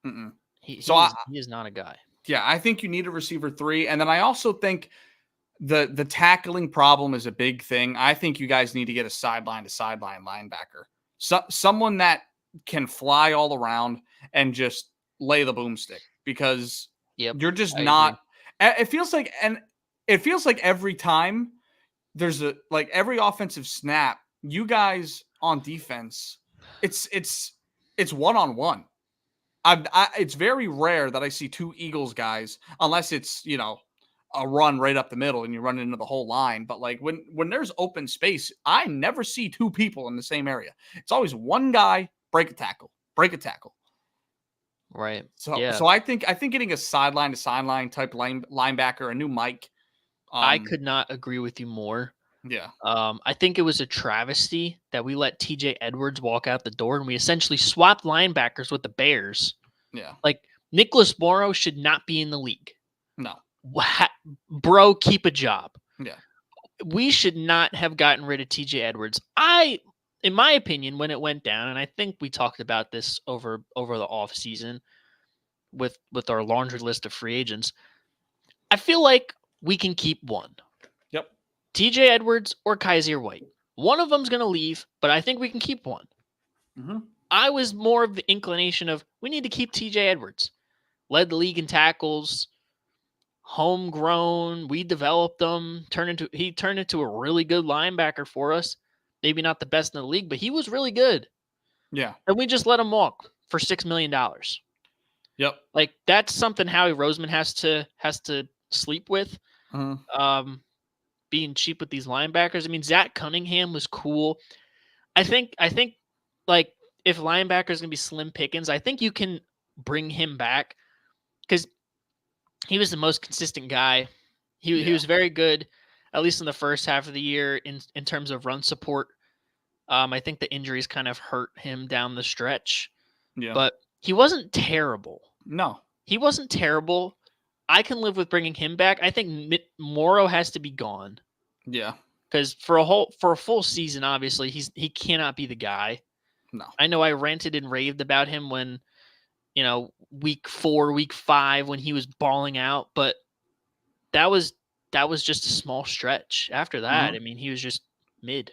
Mm-mm. He is not a guy. Yeah, I think you need a receiver 3. And then I also think the tackling problem is a big thing. I think you guys need to get a sideline to sideline linebacker. Someone that can fly all around and just lay the boomstick, because Yep, you're just I agree. not. It feels like every time there's every offensive snap, you guys on defense, it's one-on-one. It's very rare that I see two Eagles guys, unless it's a run right up the middle and you run into the whole line. But like when there's open space, I never see two people in the same area. It's always one guy, break a tackle. Right. So Yeah. so I think getting a sideline to sideline type linebacker, a new Mike. I could not agree with you more. Yeah. I think it was a travesty that we let TJ Edwards walk out the door and we essentially swapped linebackers with the Bears. Yeah. Like, Nicholas Morrow should not be in the league. No. Bro, keep a job. Yeah. We should not have gotten rid of TJ Edwards. In my opinion, when it went down, and I think we talked about this over the offseason with our laundry list of free agents, I feel like we can keep one. Yep. TJ Edwards or Kaiser White. One of them's going to leave, but I think we can keep one. Mm-hmm. I was more of the inclination of we need to keep TJ Edwards. Led the league in tackles, homegrown. We developed him. He turned into a really good linebacker for us. Maybe not the best in the league, but he was really good. Yeah. And we just let him walk for $6 million. Yep. Like, that's something Howie Roseman has to sleep with. Mm-hmm. Being cheap with these linebackers. I mean, Zach Cunningham was cool. I think like, if linebacker is going to be slim pickings, I think you can bring him back because he was the most consistent guy. He was very good, at least in the first half of the year in terms of run support. I think the injuries kind of hurt him down the stretch. Yeah. But he wasn't terrible. No. He wasn't terrible. I can live with bringing him back. I think Morrow has to be gone. Yeah. Because for a full season, obviously, he cannot be the guy. No. I know I ranted and raved about him when, week 4, week 5, when he was balling out, but that was just a small stretch. After that, Mm-hmm. I mean, he was just mid.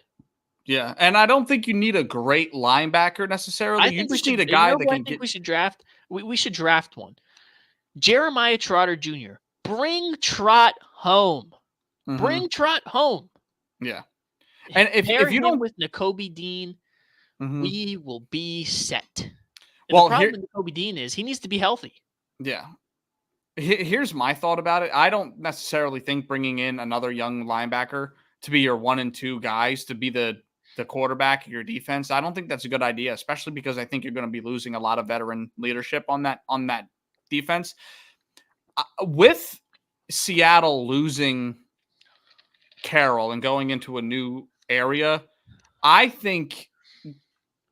Yeah, and I don't think you need a great linebacker necessarily. You just need a guy that can get. We should draft. We should draft one. Jeremiah Trotter Jr. Bring Trot home. Mm-hmm. Bring Trot home. Yeah, and if you don't with Nakobe Dean, mm-hmm. we will be set. And well, the problem with Nakobe Dean is he needs to be healthy. Yeah. Here's my thought about it. I don't necessarily think bringing in another young linebacker to be your 1 and 2 guys to be the quarterback of your defense. I don't think that's a good idea, especially because I think you're going to be losing a lot of veteran leadership on that defense. With Seattle losing Carroll and going into a new area, I think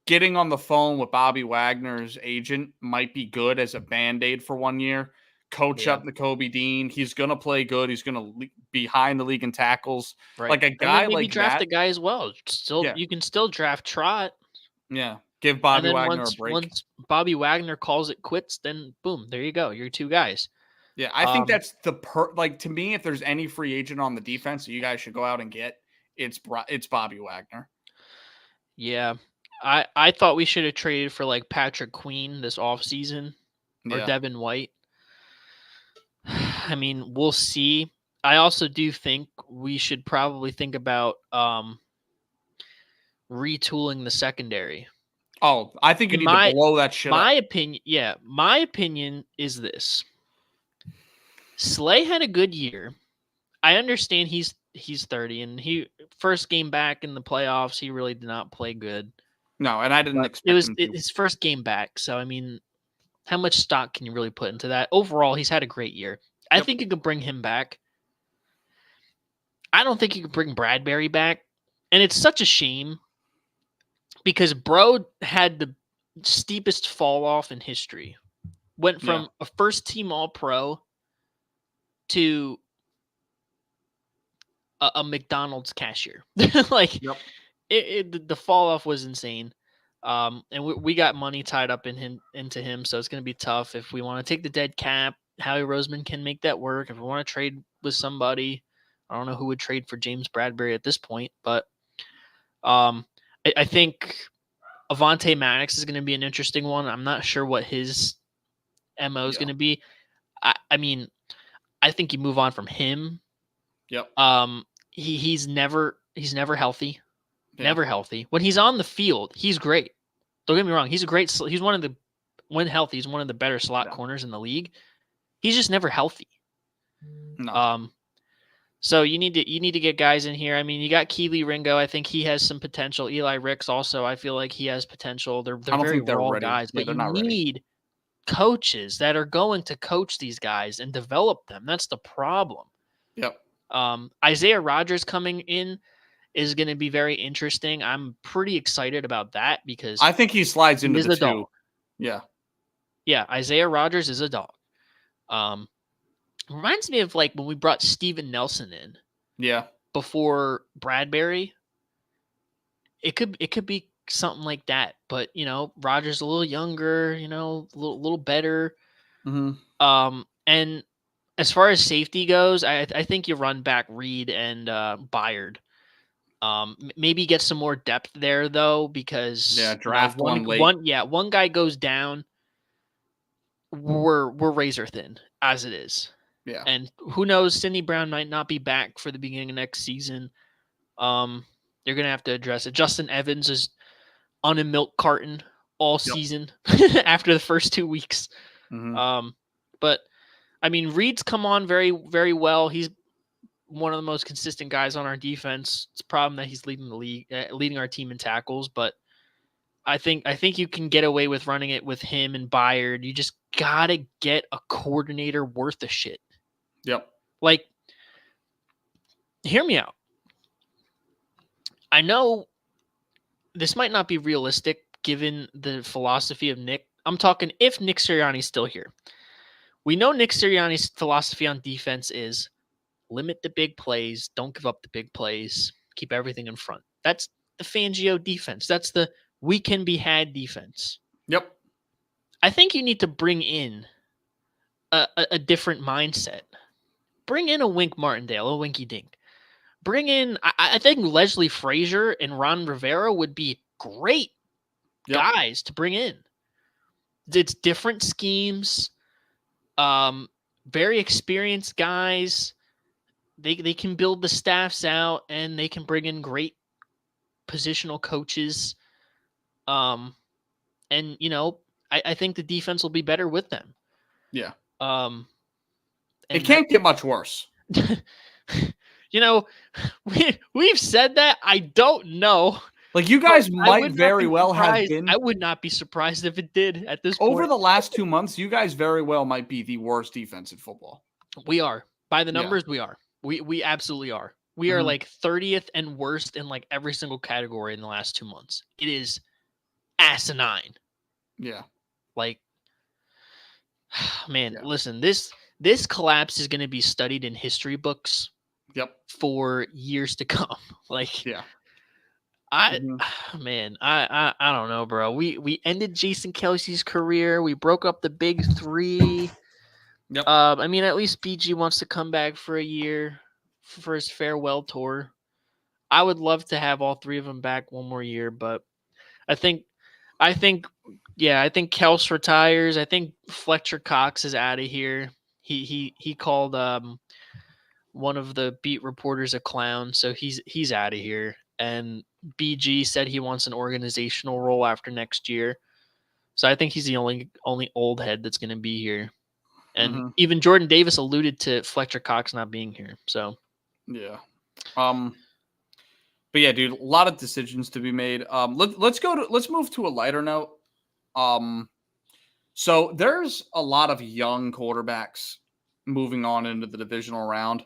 getting on the phone with Bobby Wagner's agent might be good as a Band-Aid for 1 year. Coach up Nakobe Dean. He's going to play good. He's going to be behind the league in tackles. Right. Like a guy maybe like draft that. a guy as well. You can still draft Trot. Yeah. Give Bobby Wagner a break. Once Bobby Wagner calls it quits, then boom, there you go. You're 2 guys. Yeah, I think that's to me, if there's any free agent on the defense that you guys should go out and get, it's Bobby Wagner. Yeah. I thought we should have traded for like Patrick Queen this offseason or Devin White. I mean, we'll see. I also do think we should probably think about retooling the secondary. Oh, I think you need to blow that shit up. My opinion is this. Slay had a good year. I understand he's 30, and first game back in the playoffs, he really did not play good. No, and I didn't expect him to. His first game back, so I mean, how much stock can you really put into that? Overall, he's had a great year. I think you could bring him back. I don't think you could bring Bradbury back, and it's such a shame because Bro had the steepest fall off in history. Went from a first-team All-Pro to a McDonald's cashier. The fall off was insane. And we got money tied up into him, so it's going to be tough. If we want to take the dead cap, Howie Roseman can make that work. If we want to trade with somebody, I don't know who would trade for James Bradbury at this point, but I think Avonte Maddox is going to be an interesting one. I'm not sure what his MO is going to be. I mean, I think you move on from him. Yep. He's never healthy. Yeah. Never healthy. When he's on the field, he's great. Don't get me wrong. He's one of the, when healthy, he's one of the better slot corners in the league. He's just never healthy. No. So you need to get guys in here. I mean, you got Keely Ringo. I think he has some potential. Eli Ricks also, I feel like he has potential. They're very raw guys, but you need coaches that are going to coach these guys and develop them. That's the problem. Yep. Isaiah Rodgers coming in is going to be very interesting. I'm pretty excited about that because I think he slides into the two. Dog. Yeah. Yeah, Isaiah Rodgers is a dog. Reminds me of like when we brought Steven Nelson in. Yeah. Before Bradbury. It could be something like that, but Rodgers a little younger, a little better. Mm-hmm. And as far as safety goes, I think you run back Reed and Byard. Maybe get some more depth there though, because draft one late. One guy goes down. We're razor thin as it is. Yeah. And who knows, Sidney Brown might not be back for the beginning of next season. You're gonna have to address it. Justin Evans is on a milk carton all season after the first 2 weeks. Mm-hmm. But I mean, Reed's come on very, very well. He's one of the most consistent guys on our defense. It's a problem that he's leading the league, leading our team in tackles. But I think you can get away with running it with him and Byard. You just gotta get a coordinator worth of shit. Yep. Like, hear me out. I know this might not be realistic given the philosophy of Nick. I'm talking if Nick Sirianni's still here. We know Nick Sirianni's philosophy on defense is limit the big plays, don't give up the big plays, keep everything in front. That's the Fangio defense. That's the we can be had defense. Yep. I think you need to bring in a different mindset. Bring in a Wink Martindale, a Winky Dink. Bring in, I think Leslie Frazier and Ron Rivera would be great guys to bring in. It's different schemes, very experienced guys. They can build the staffs out, and they can bring in great positional coaches. And I think the defense will be better with them. Yeah. It can't get much worse. We've said that. I don't know. Like, you guys might very well have been. I would not be surprised if it did at this point. Over the last 2 months, you guys very well might be the worst defense in football. We are. By the numbers, we are. We absolutely are. We are like 30th and worst in like every single category in the last 2 months. It is asinine. Yeah. Like, man, listen, this collapse is going to be studied in history books. Yep. For years to come. Like, yeah. I don't know, bro. We ended Jason Kelsey's career. We broke up the big three. Yep. I mean, at least BG wants to come back for a year for his farewell tour. I would love to have all three of them back one more year, but I think Kels retires. I think Fletcher Cox is out of here. He called one of the beat reporters a clown, so he's out of here. And BG said he wants an organizational role after next year. So I think he's the only old head that's going to be here. And even Jordan Davis alluded to Fletcher Cox not being here. So yeah. But yeah, dude, a lot of decisions to be made. Let's move to a lighter note. So there's a lot of young quarterbacks moving on into the divisional round.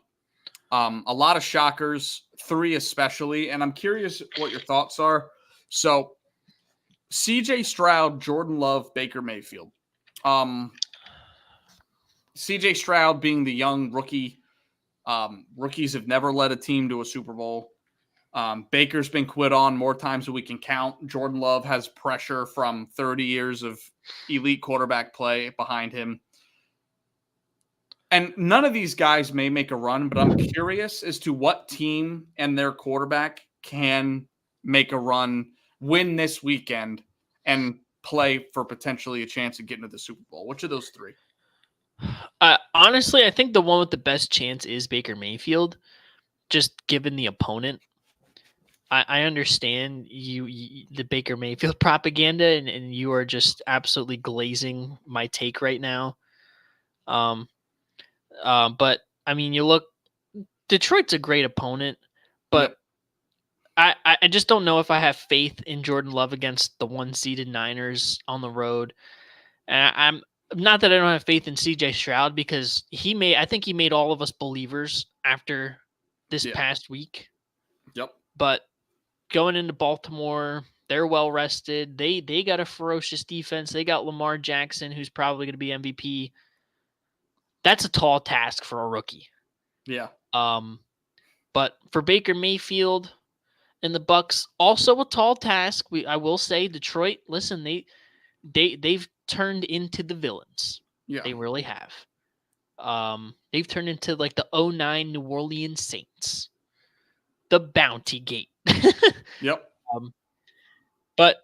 A lot of shockers, 3 especially, and I'm curious what your thoughts are. So, CJ Stroud, Jordan Love, Baker Mayfield. CJ Stroud being the young rookie. Rookies have never led a team to a Super Bowl. Baker's been quit on more times than we can count. Jordan Love has pressure from 30 years of elite quarterback play behind him. And none of these guys may make a run, but I'm curious as to what team and their quarterback can make a run, win this weekend, and play for potentially a chance of getting to the Super Bowl. Which of those three? Honestly, I think the one with the best chance is Baker Mayfield, just given the opponent. I understand the Baker Mayfield propaganda, and you are just absolutely glazing my take right now. But I mean, you look, Detroit's a great opponent, but I just don't know if I have faith in Jordan Love against the 1-seeded Niners on the road. And I'm not that I don't have faith in CJ Stroud, because I think he made all of us believers after this past week. Yep. But going into Baltimore, they're well rested. They got a ferocious defense. They got Lamar Jackson, who's probably going to be MVP. That's a tall task for a rookie. Yeah. But for Baker Mayfield and the Bucks, also a tall task. I will say, Detroit, listen, they've turned into the villains. Yeah. They really have. They've turned into like the 2009 New Orleans Saints. The Bounty Gate. Yep. But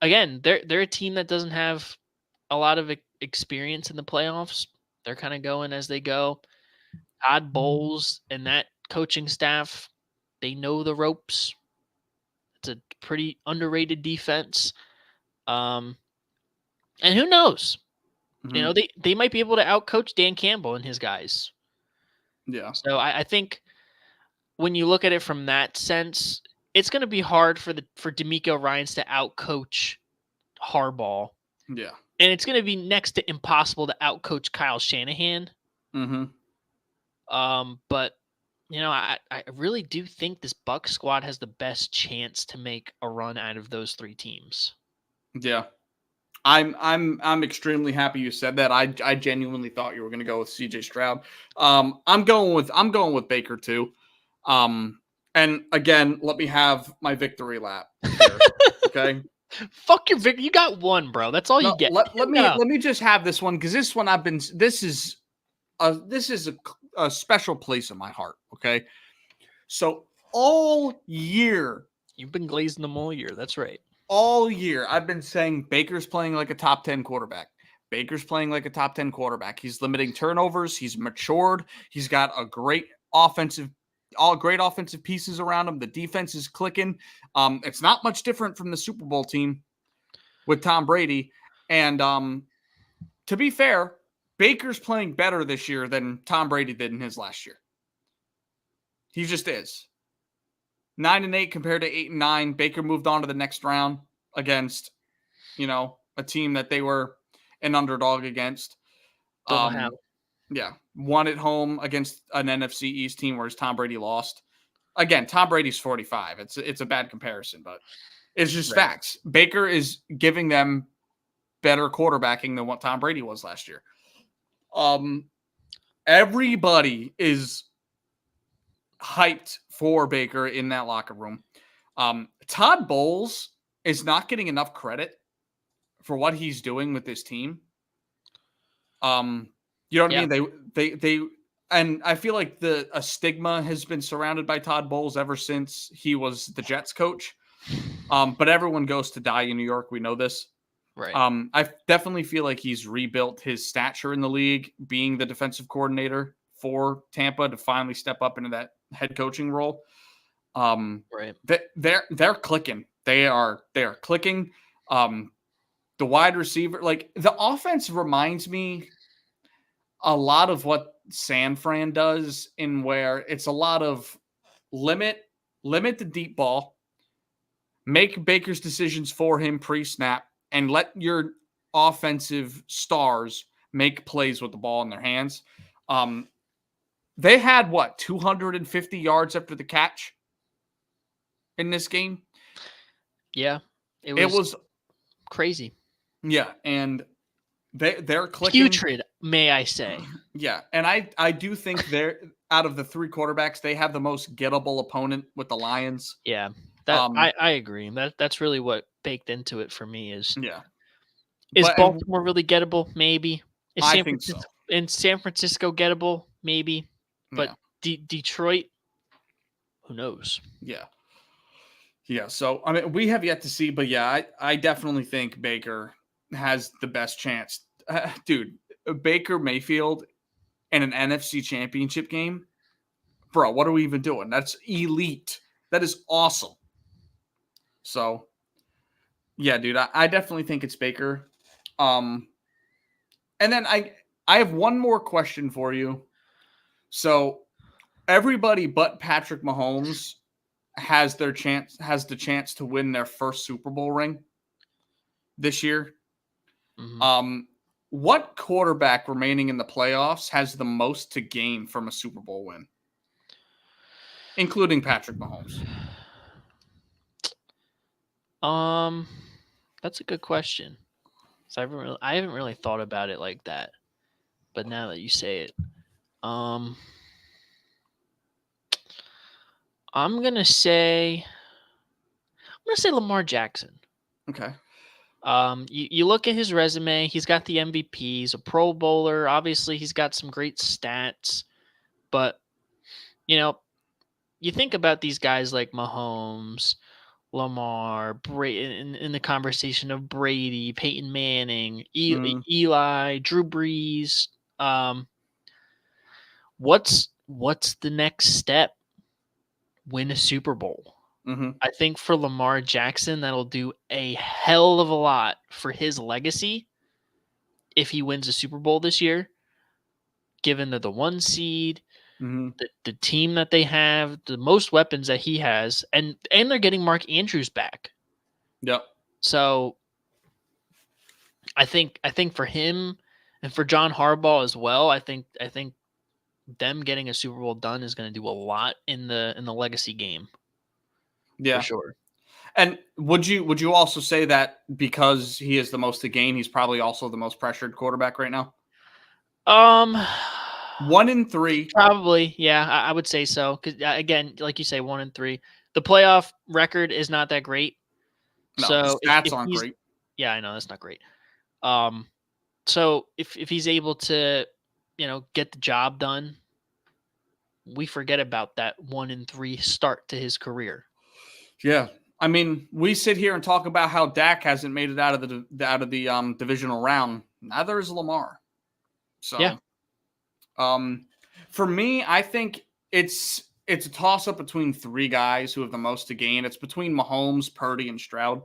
again, they're a team that doesn't have a lot of experience in the playoffs. They're kind of going as they go. Todd Bowles and that coaching staff, they know the ropes. It's a pretty underrated defense. And who knows? Mm-hmm. You know, they might be able to outcoach Dan Campbell and his guys. Yeah. So I think when you look at it from that sense, it's going to be hard for DeMeco Ryans to outcoach Harbaugh. Yeah. And it's going to be next to impossible to outcoach Kyle Shanahan. Mm-hmm. But you know, I really do think this Bucs squad has the best chance to make a run out of those three teams. Yeah. I'm extremely happy you said that. I genuinely thought you were going to go with CJ Stroud. I'm going with Baker too. And again, let me have my victory lap here. Okay. Fuck your victory. You got one, bro. That's all you get. Let me just have this one, because this one this is a special place in my heart. Okay. So all year, you've been glazing them all year. That's right. All year, I've been saying Baker's playing like a top 10 quarterback. Baker's playing like a top 10 quarterback. He's limiting turnovers. He's matured. He's got great offensive pieces around him. The defense is clicking. It's not much different from the Super Bowl team with Tom Brady. And to be fair, Baker's playing better this year than Tom Brady did in his last year. He just is. 9-8 compared to 8-9. Baker moved on to the next round against, a team that they were an underdog against. Don't know how. Yeah, won at home against an NFC East team, whereas Tom Brady lost. Again, Tom Brady's 45. It's a bad comparison, but it's just facts. Baker is giving them better quarterbacking than what Tom Brady was last year. Everybody is hyped for Baker in that locker room. Todd Bowles is not getting enough credit for what he's doing with this team. You know what I mean? They and I feel like a stigma has been surrounded by Todd Bowles ever since he was the Jets coach. But everyone goes to die in New York. We know this. Right. I definitely feel like he's rebuilt his stature in the league, being the defensive coordinator for Tampa, to finally step up into that head coaching role. Right. They're clicking. They are clicking. The wide receiver, like the offense, reminds me a lot of what San Fran does, in where it's a lot of limit the deep ball, make Baker's decisions for him pre-snap, and let your offensive stars make plays with the ball in their hands. They had 250 yards after the catch in this game. Yeah, it was crazy. Yeah, and they're clicking. Putrid, may I say? Yeah, and I do think they're, out of the three quarterbacks, they have the most gettable opponent with the Lions. Yeah, I agree. That's really what baked into it for me. Is yeah. Baltimore really gettable? Maybe. Is I think so. San Francisco gettable? Maybe. But Yeah. Detroit, who knows? Yeah. Yeah. So, I mean, we have yet to see, but yeah, I definitely think Baker has the best chance. Dude, Baker Mayfield in an NFC championship game, bro, what are we even doing? That's elite. That is awesome. So, yeah, dude, I definitely think it's Baker. And then I have one more question for you. So, everybody but Patrick Mahomes has the chance to win their first Super Bowl ring this year. Mm-hmm. What quarterback remaining in the playoffs has the most to gain from a Super Bowl win, including Patrick Mahomes? That's a good question. So I haven't really thought about it like that. But now that you say it, I'm gonna say Lamar Jackson. Okay. You look at his resume. He's got the MVP. He's a Pro Bowler. Obviously, he's got some great stats. But you think about these guys like Mahomes, Lamar, in the conversation of Brady, Peyton Manning, Eli, Drew Brees. What's the next step? Win a Super Bowl. Mm-hmm. I think for Lamar Jackson, that'll do a hell of a lot for his legacy if he wins a Super Bowl this year, given that the 1 seed, the team that they have, the most weapons that he has, and they're getting Mark Andrews back. Yep. So I think for him and for John Harbaugh as well, I think them getting a Super Bowl done is going to do a lot in the legacy game. Yeah, for sure. And would you also say that because he has the most to gain, he's probably also the most pressured quarterback right now? 1-3. Probably, yeah, I would say so. Because again, like you say, 1-3. The playoff record is not that great. No, so the stats aren't great. Yeah, I know that's not great. So if he's able to, get the job done, we forget about that 1-3 start to his career. Yeah, I mean, we sit here and talk about how Dak hasn't made it out of the divisional round. Neither is Lamar. So, yeah. For me, I think it's a toss up between 3 guys who have the most to gain. It's between Mahomes, Purdy, and Stroud.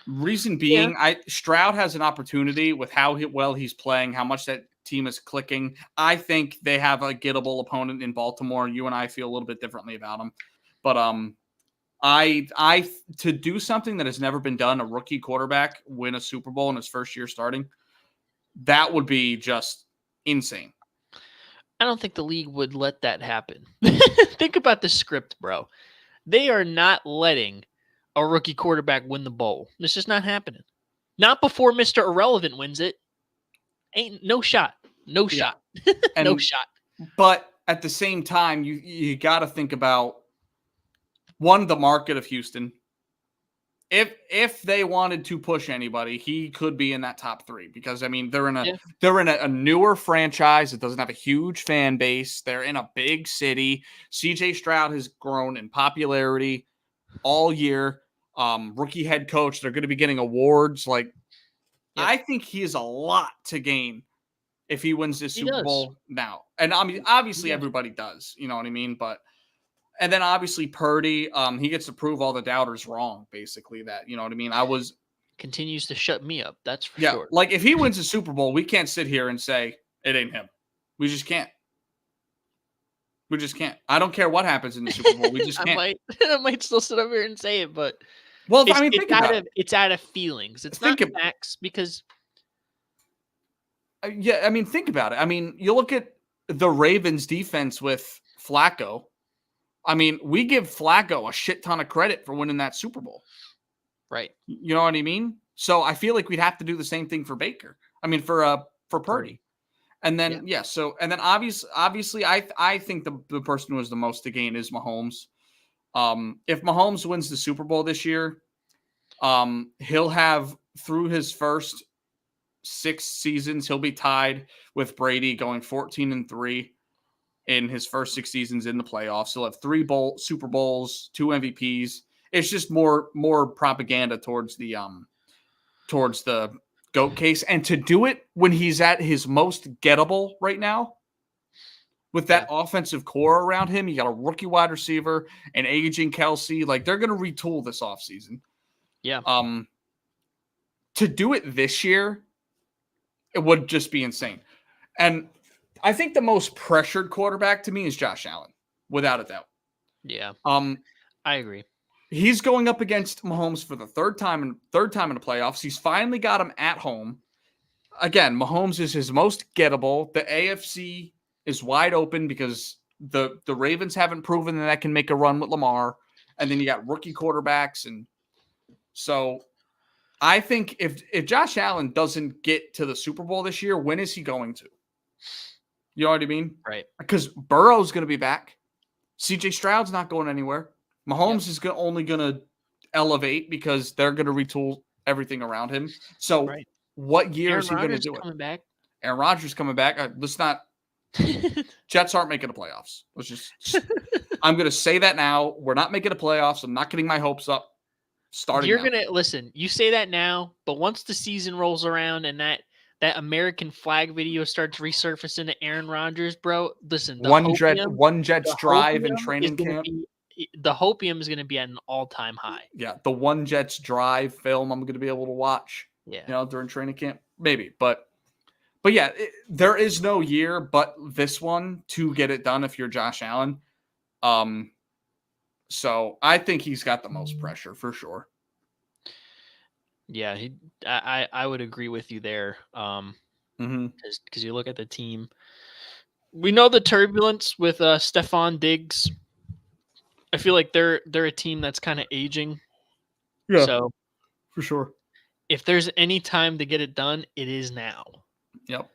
Reason being, Stroud has an opportunity with how well he's playing, how much that team is clicking. I think they have a gettable opponent in Baltimore. You and I feel a little bit differently about them, but I to do something that has never been done, a rookie quarterback win a Super Bowl in his first year starting, that would be just insane. I don't think the league would let that happen. Think about the script, bro. They are not letting a rookie quarterback win the bowl. It's just not happening. Not before Mr. Irrelevant wins it. Ain't no shot. No shot. No shot. But at the same time, you got to think about the market of Houston. If they wanted to push anybody, he could be in that top 3 because I mean they're in a newer franchise that doesn't have a huge fan base. They're in a big city. CJ Stroud has grown in popularity all year. Rookie head coach. They're going to be getting awards. I think he has a lot to gain if he wins this Super Bowl now. And I mean, obviously everybody does. You know what I mean? And then obviously Purdy, he gets to prove all the doubters wrong, basically. That, you know what I mean? Continues to shut me up, that's for sure. Like if he wins the Super Bowl, we can't sit here and say it ain't him. We just can't. We just can't. I don't care what happens in the Super Bowl. We just can't. I might still sit up here and say it, but think about it. It's out of feelings. It's not facts because. Yeah, I mean, think about it. I mean, you look at the Ravens defense with Flacco. I mean, we give Flacco a shit ton of credit for winning that Super Bowl. Right. You know what I mean? So I feel like we'd have to do the same thing for Baker. I mean, for Purdy. And then, and then obviously, I think the person who has the most to gain is Mahomes. If Mahomes wins the Super Bowl this year, he'll have, through his first 6 seasons, he'll be tied with Brady going 14-3 in his first 6 seasons in the playoffs. He'll have 3 Super Bowls, 2 MVPs. It's just more propaganda towards the GOAT case. And to do it when he's at his most gettable right now, with that offensive core around him, you got a rookie wide receiver, an aging Kelsey. Like, they're going to retool this offseason. Yeah. To do it this year, it would just be insane. And I think the most pressured quarterback to me is Josh Allen, without a doubt. Yeah. I agree. He's going up against Mahomes for the third time in the playoffs. He's finally got him at home. Again, Mahomes is his most gettable. The AFC is wide open because the Ravens haven't proven that can make a run with Lamar. And then you got rookie quarterbacks. And so I think if Josh Allen doesn't get to the Super Bowl this year, when is he going to? You know what I mean? Right. Because Burrow's going to be back. CJ Stroud's not going anywhere. Mahomes is only going to elevate because they're going to retool everything around him. So what year is he going to do it? Coming back. Aaron Rodgers coming back. Let's not. Jets aren't making the playoffs. Let's just. I'm going to say that now. We're not making the playoffs. I'm not getting my hopes up. You're going to listen. You say that now, but once the season rolls around and that American flag video starts resurfacing to Aaron Rodgers, bro. Listen, one Jets drive in training camp. The hopium is going to be at an all-time high. Yeah, the one Jets drive film I'm going to be able to watch. Yeah, during training camp, maybe, but yeah, there is no year but this one to get it done if you're Josh Allen. So I think he's got the most pressure for sure. Yeah, I would agree with you there. Because you look at the team, we know the turbulence with Stephon Diggs. I feel like they're a team that's kind of aging. Yeah, so for sure. If there's any time to get it done, it is now. Yep.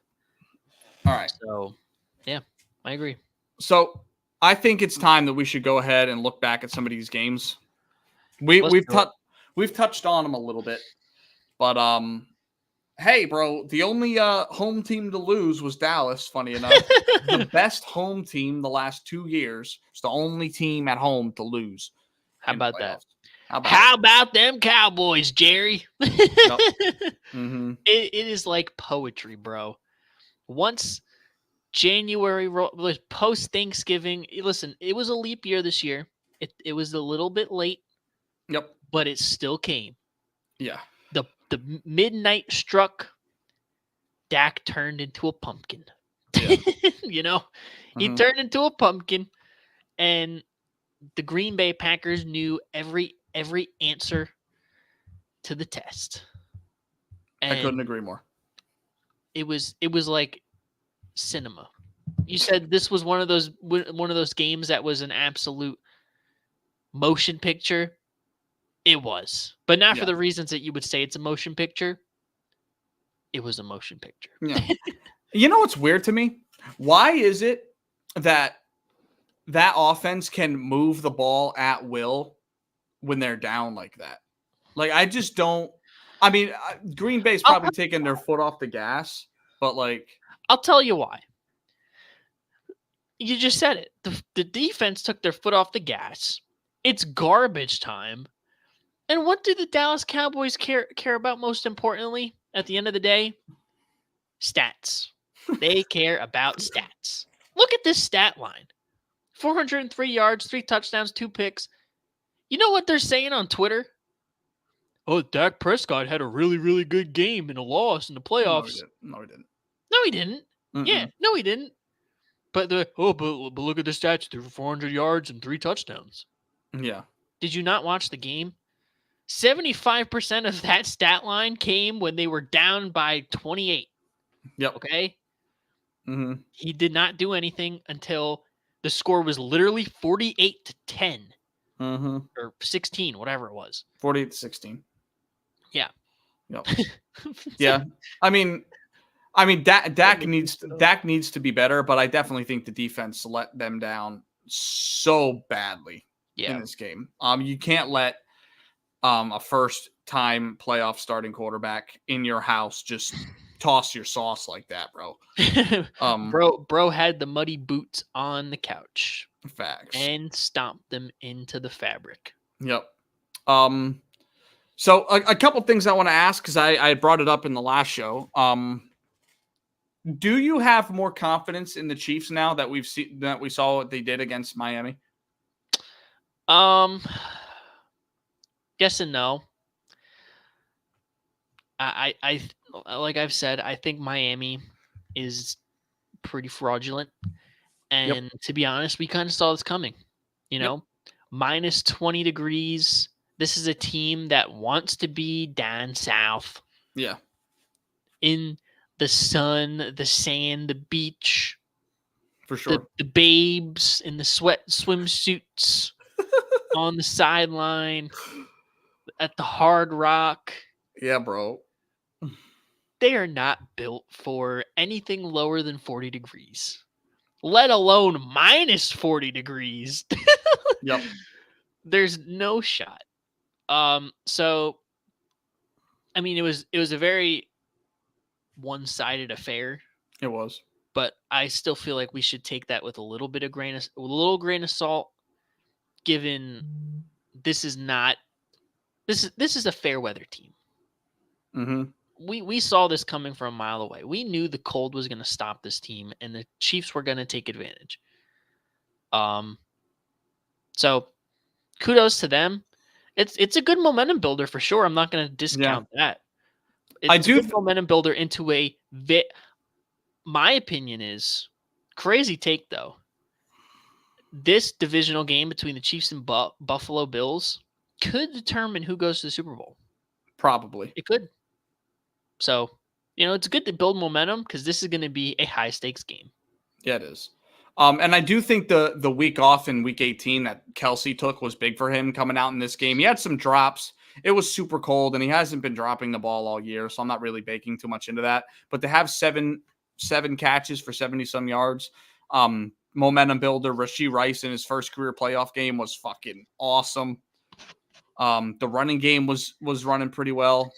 All right. So, yeah, I agree. So I think it's time that we should go ahead and look back at some of these games. We've touched on them a little bit, but hey, bro, the only home team to lose was Dallas. Funny enough, the best home team the last 2 years is the only team at home to lose. How about that? How about them Cowboys, Jerry? Yep. It is like poetry, bro. Once January was post Thanksgiving, listen, it was a leap year this year. It was a little bit late. Yep. But it still came. Yeah. The midnight struck. Dak turned into a pumpkin. Yeah. He turned into a pumpkin, and the Green Bay Packers knew every answer to the test. And I couldn't agree more. It was like cinema. You said this was one of those games that was an absolute motion picture. It was, but not for the reasons that you would say it's a motion picture. It was a motion picture. Yeah. You know what's weird to me? Why is it that offense can move the ball at will when they're down like that? Like, I just don't. I mean, Green Bay's probably taking their foot off the gas, but like, I'll tell you why. You just said it. The defense took their foot off the gas. It's garbage time. And what do the Dallas Cowboys care about most importantly at the end of the day? Stats. They care about stats. Look at this stat line. 403 yards, 3 touchdowns, 2 picks. You know what they're saying on Twitter? Oh, Dak Prescott had a really, really good game in a loss in the playoffs. No, he didn't. No, he didn't. Mm-mm. Yeah, no, he didn't. But but look at the stats. Threw for 400 yards and 3 touchdowns. Yeah. Did you not watch the game? 75% of that stat line came when they were down by 28. Yep. Okay? Mm-hmm. He did not do anything until the score was literally 48-10. Mm-hmm. Or 16, whatever it was. 48-16. Yeah. Yep. Yeah. I mean, Dak needs to be better, but I definitely think the defense let them down so badly in this game. You can't let a first-time playoff starting quarterback in your house just toss your sauce like that, bro. Bro had the muddy boots on the couch Facts. and stomped them into the fabric. Yep. So a couple things I want to ask, because I brought it up in the last show. Do you have more confidence in the Chiefs now that we saw what they did against Miami? Yes and no. I like I've said, I think Miami is pretty fraudulent. And to be honest, we kind of saw this coming. You know, minus 20 degrees. This is a team that wants to be down south. Yeah. In the sun, the sand, the beach. For sure. The babes in the sweat swimsuits on the sideline at the Hard Rock. Yeah, bro. They are not built for anything lower than 40 degrees, let alone minus 40 degrees. Yep. There's no shot. So, I mean, it was a very one-sided affair. It was. But I still feel like we should take that with a little grain of salt, given this is a fair weather team. Mm-hmm. We saw this coming from a mile away. We knew the cold was going to stop this team, and the Chiefs were going to take advantage. So kudos to them. It's a good momentum builder for sure. I'm not going to discount that. It's a good momentum builder into my opinion is, crazy take though, this divisional game between the Chiefs and Buffalo Bills could determine who goes to the Super Bowl. Probably. It could. So, it's good to build momentum because this is going to be a high stakes game. Yeah, it is. And I do think the week off in week 18 that Kelsey took was big for him coming out in this game. He had some drops. It was super cold, and he hasn't been dropping the ball all year, so I'm not really baking too much into that. But to have seven catches for 70-some yards, momentum builder. Rashee Rice in his first career playoff game was fucking awesome. The running game was running pretty well.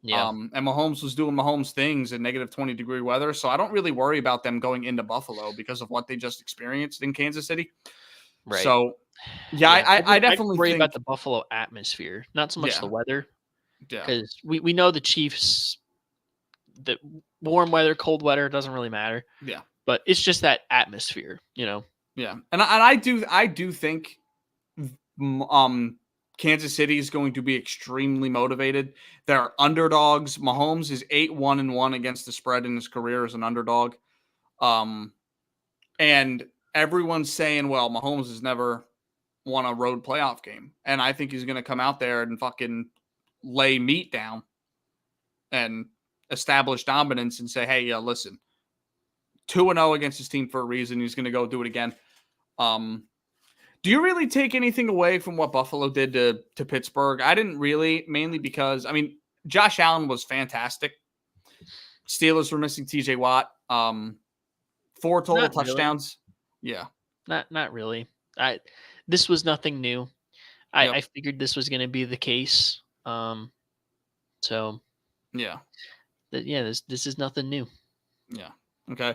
Yeah. And Mahomes was doing Mahomes things in negative 20-degree weather, so I don't really worry about them going into Buffalo because of what they just experienced in Kansas City. Right. So, I definitely worry think about the Buffalo atmosphere, not so much the weather. Yeah. Because we know the Chiefs, the warm weather, cold weather, doesn't really matter. Yeah. But it's just that atmosphere, Yeah. And I do think Kansas City is going to be extremely motivated. They're underdogs. Mahomes is 8-1-1 against the spread in his career as an underdog. And everyone's saying, well, Mahomes has never won a road playoff game. And I think he's going to come out there and fucking lay meat down and establish dominance and say, hey, listen, 2-0 against his team for a reason. He's going to go do it again. Do you really take anything away from what Buffalo did to Pittsburgh? I didn't really, mainly because, Josh Allen was fantastic. Steelers were missing TJ Watt. 4 total touchdowns. Really. Yeah. Not really. This was nothing new. I figured this was going to be the case. So yeah. This is nothing new. Yeah. Okay.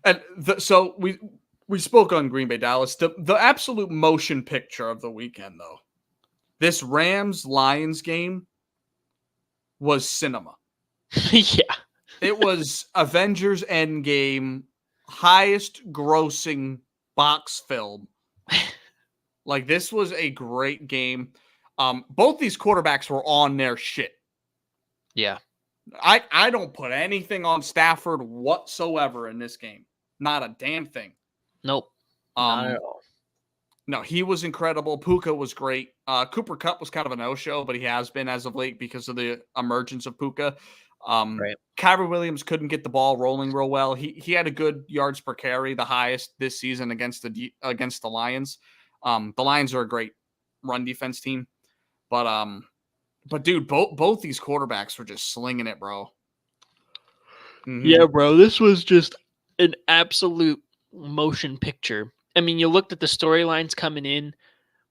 And so we spoke on Green Bay, Dallas. The absolute motion picture of the weekend, though, this Rams-Lions game was cinema. Yeah. It was Avengers Endgame, highest grossing box film. Like, this was a great game. Both these quarterbacks were on their shit. Yeah. I don't put anything on Stafford whatsoever in this game. Not a damn thing. Nope. Not at all. No, he was incredible. Puka was great. Cooper Kupp was kind of a no-show, but he has been as of late because of the emergence of Puka. Right. Kyrie Williams couldn't get the ball rolling real well. He had a good yards per carry, the highest this season against the Lions. The Lions are a great run defense team, but dude, both these quarterbacks were just slinging it, bro. Mm-hmm. Yeah, bro, this was just an absolute motion picture. You looked at the storylines coming in.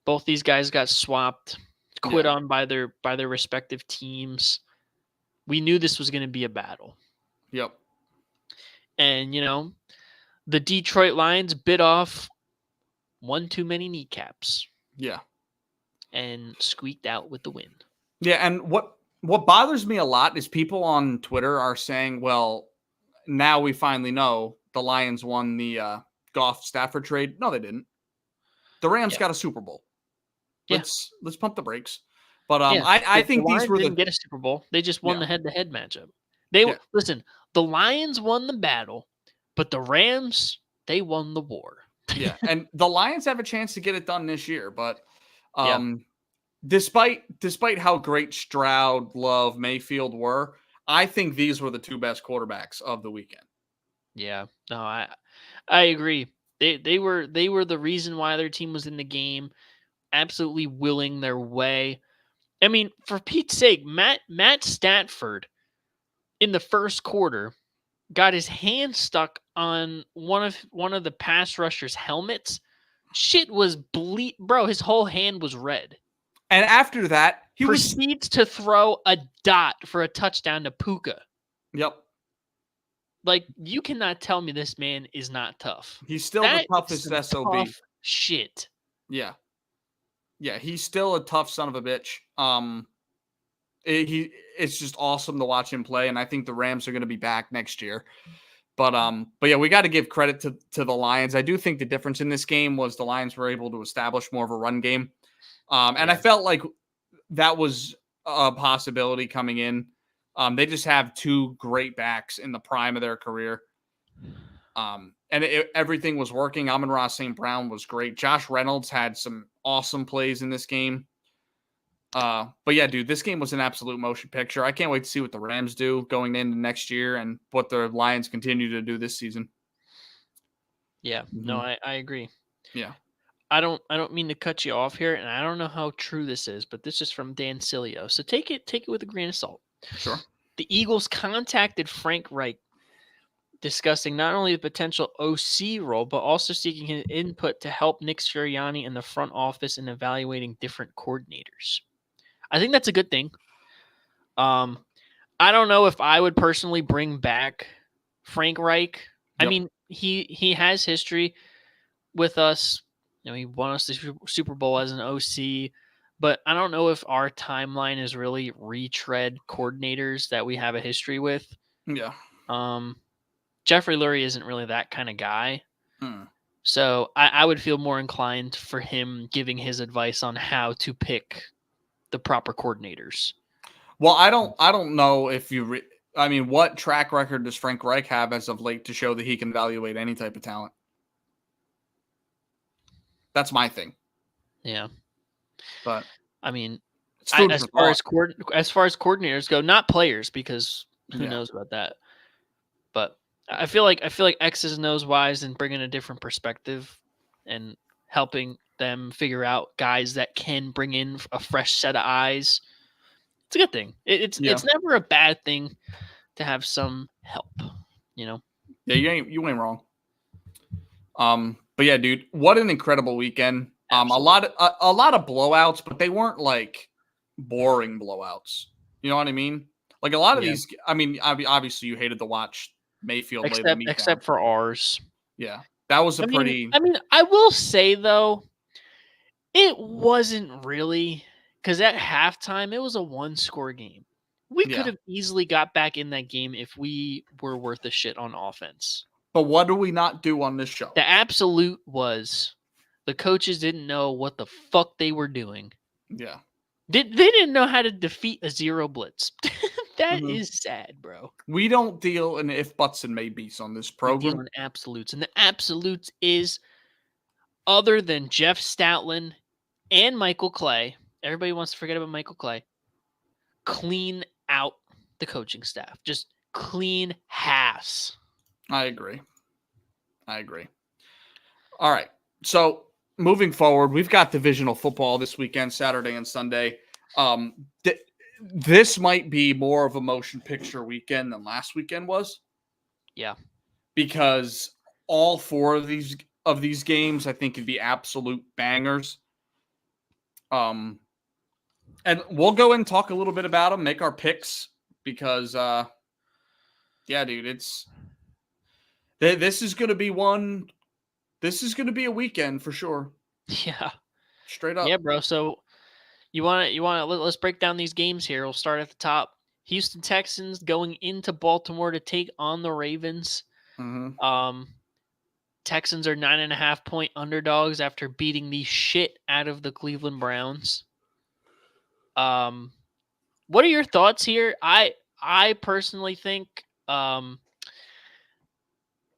Both these guys got swapped, quit on by their respective teams. We knew this was going to be a battle. Yep. And, the Detroit Lions bit off one too many kneecaps Yeah. and squeaked out with the win. Yeah, and what bothers me a lot is people on Twitter are saying, well, now we finally know the Lions won the Goff Stafford trade. No, they didn't. The Rams got a Super Bowl. Yeah. Let's pump the brakes. But Yeah. I think the these Lions were didn't the get a Super Bowl. They just won Yeah. the head-to-head matchup. Yeah. Listen, the Lions won the battle, but the Rams, they won the war. Yeah, and the Lions have a chance to get it done this year, but Yeah. despite how great Stroud, Love, Mayfield were, I think these were the two best quarterbacks of the weekend. Yeah. No, I agree. They were the reason why their team was in the game, absolutely willing their way. I mean, for Pete's sake, Matt Stafford in the first quarter got his hand stuck on one of the pass rushers' helmets. Shit was bro, his whole hand was red. And after that, he proceeds to throw a dot for a touchdown to Puka. Yep. Like, you cannot tell me this man is not tough. He's still the toughest SOB. Tough shit. Yeah. Yeah, he's still a tough son of a bitch. It's just awesome to watch him play, and I think the Rams are going to be back next year. But yeah, we got to give credit to the Lions. I do think the difference in this game was the Lions were able to establish more of a run game. And I felt like that was a possibility coming in. They just have two great backs in the prime of their career. And everything was working. Amon-Ra St. Brown was great. Josh Reynolds had some awesome plays in this game. But yeah, dude, this game was an absolute motion picture. I can't wait to see what the Rams do going into next year and what the Lions continue to do this season. Yeah, no, I agree. Yeah. I don't mean to cut you off here, and I don't know how true this is, but this is from Dan Cilio. So take it with a grain of salt. Sure. The Eagles contacted Frank Reich, discussing not only the potential OC role, but also seeking his input to help Nick Sirianni in the front office in evaluating different coordinators. I think that's a good thing. I don't know if I would personally bring back Frank Reich. Yep. I mean, he has history with us. He won us the Super Bowl as an OC, but I don't know if our timeline is really retread coordinators that we have a history with. Yeah. Jeffrey Lurie isn't really that kind of guy. So I would feel more inclined for him giving his advice on how to pick the proper coordinators. Well, I don't know if you what track record does Frank Reich have as of late to show that he can evaluate any type of talent? That's my thing. Yeah. But I mean, as far as coordinators go, not players, because who knows about that. But I feel like X's and O's wise and bringing a different perspective and helping them figure out guys that can bring in a fresh set of eyes. It's a good thing. It's never a bad thing to have some help, Yeah, you ain't wrong. But yeah, dude, what an incredible weekend. Absolutely. A lot of blowouts, but they weren't like boring blowouts. You know what I mean? Like a lot of these. I mean, obviously you hated to watch Mayfield except for ours. Yeah, that was pretty. I mean, I will say though, it wasn't really, because at halftime it was a 1-score game. We could have easily got back in that game if we were worth a shit on offense. But what do we not do on this show? The absolute was the coaches didn't know what the fuck they were doing. Yeah. They didn't know how to defeat a zero blitz. That is sad, bro. We don't deal in if, buts, and maybes on this program. We deal in absolutes. And the absolutes is, other than Jeff Stoutland and Michael Clay, everybody wants to forget about Michael Clay, clean out the coaching staff. Just clean house. I agree. All right. So moving forward, we've got divisional football this weekend, Saturday and Sunday. This might be more of a motion picture weekend than last weekend was. Yeah. Because all four of these games, I think, could be absolute bangers. And we'll go and talk a little bit about them, make our picks, because Yeah, dude. This is going to be one. This is going to be a weekend for sure. Yeah. Straight up. Yeah, bro. So let's break down these games here. We'll start at the top. Houston Texans going into Baltimore to take on the Ravens. Mm-hmm. Texans are 9.5-point underdogs after beating the shit out of the Cleveland Browns. What are your thoughts here? I personally think the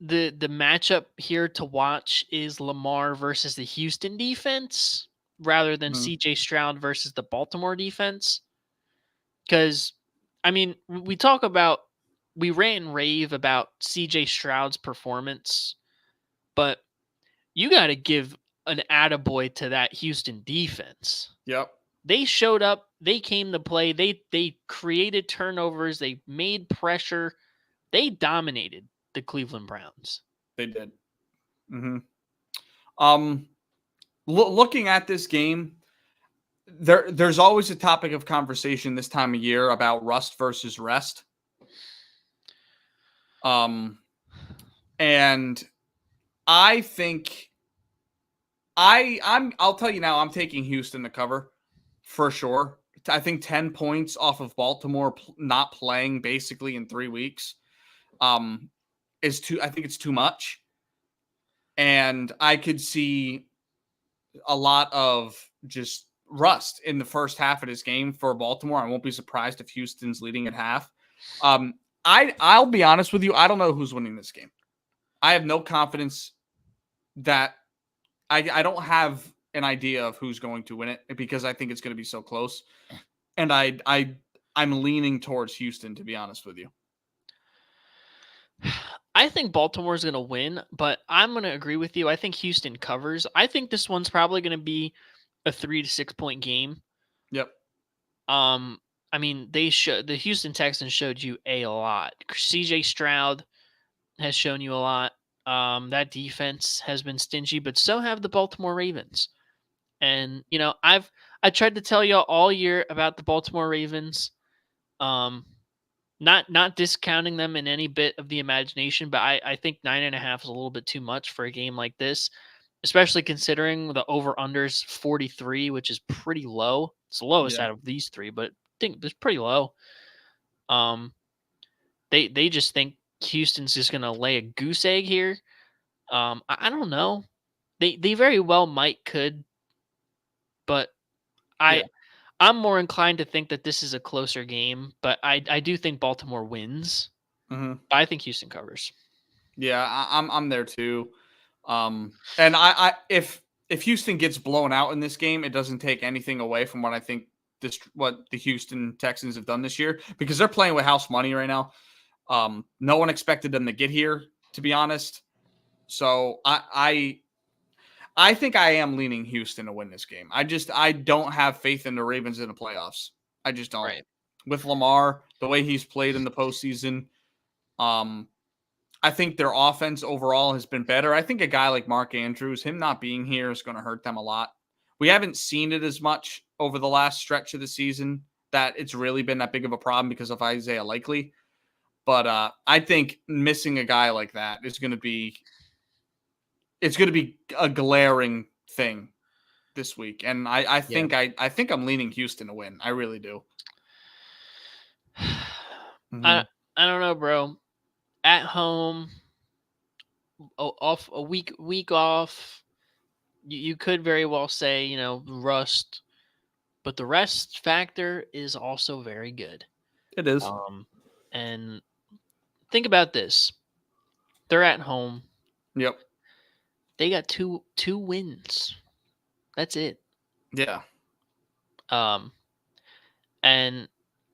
matchup here to watch is Lamar versus the Houston defense rather than Mm-hmm. CJ Stroud versus the Baltimore defense. Because, I mean, we rant and rave about CJ Stroud's performance, but you got to give an attaboy to that Houston defense. Yep. They showed up. They came to play. They created turnovers. They made pressure. They dominated the Cleveland Browns. They did. Mm-hmm. Looking at this game, there's always a topic of conversation this time of year about rust versus rest. And I think I'll tell you now, I'm taking Houston to cover for sure. I think 10 points off of Baltimore not playing basically in 3 weeks is I think it's too much. And I could see a lot of just rust in the first half of this game for Baltimore. I won't be surprised if Houston's leading at half. I'll be honest with you. I don't know who's winning this game. I have no confidence that I don't have an idea of who's going to win it because I think it's going to be so close. And I'm leaning towards Houston, to be honest with you. I think Baltimore's going to win, but I'm going to agree with you. I think Houston covers. I think this one's probably going to be a 3 to 6 point game. Yep. I mean, the Houston Texans showed you a lot. CJ Stroud has shown you a lot. That defense has been stingy, but so have the Baltimore Ravens. And I tried to tell you all year about the Baltimore Ravens. Not discounting them in any bit of the imagination, but I think 9.5 is a little bit too much for a game like this, especially considering the over-unders 43, which is pretty low. It's the lowest out of these three, but I think it's pretty low. They just think Houston's just going to lay a goose egg here. I don't know. They very well could, but I'm more inclined to think that this is a closer game, but I do think Baltimore wins. Mm-hmm. I think Houston covers. Yeah, I'm there too. And if Houston gets blown out in this game, it doesn't take anything away from what I think what the Houston Texans have done this year because they're playing with house money right now. No one expected them to get here, to be honest. So I think I am leaning Houston to win this game. I don't have faith in the Ravens in the playoffs. I just don't. Right. With Lamar, the way he's played in the postseason, I think their offense overall has been better. I think a guy like Mark Andrews, him not being here is going to hurt them a lot. We haven't seen it as much over the last stretch of the season that it's really been that big of a problem because of Isaiah Likely. But I think missing a guy like that is going to be a glaring thing this week. And I think I'm leaning Houston to win. I really do. Mm-hmm. I don't know, bro. At home, off a week off, you could very well say, rust, but the rest factor is also very good. It is. And think about this. They're at home. Yep. They got two wins. That's it. Yeah. And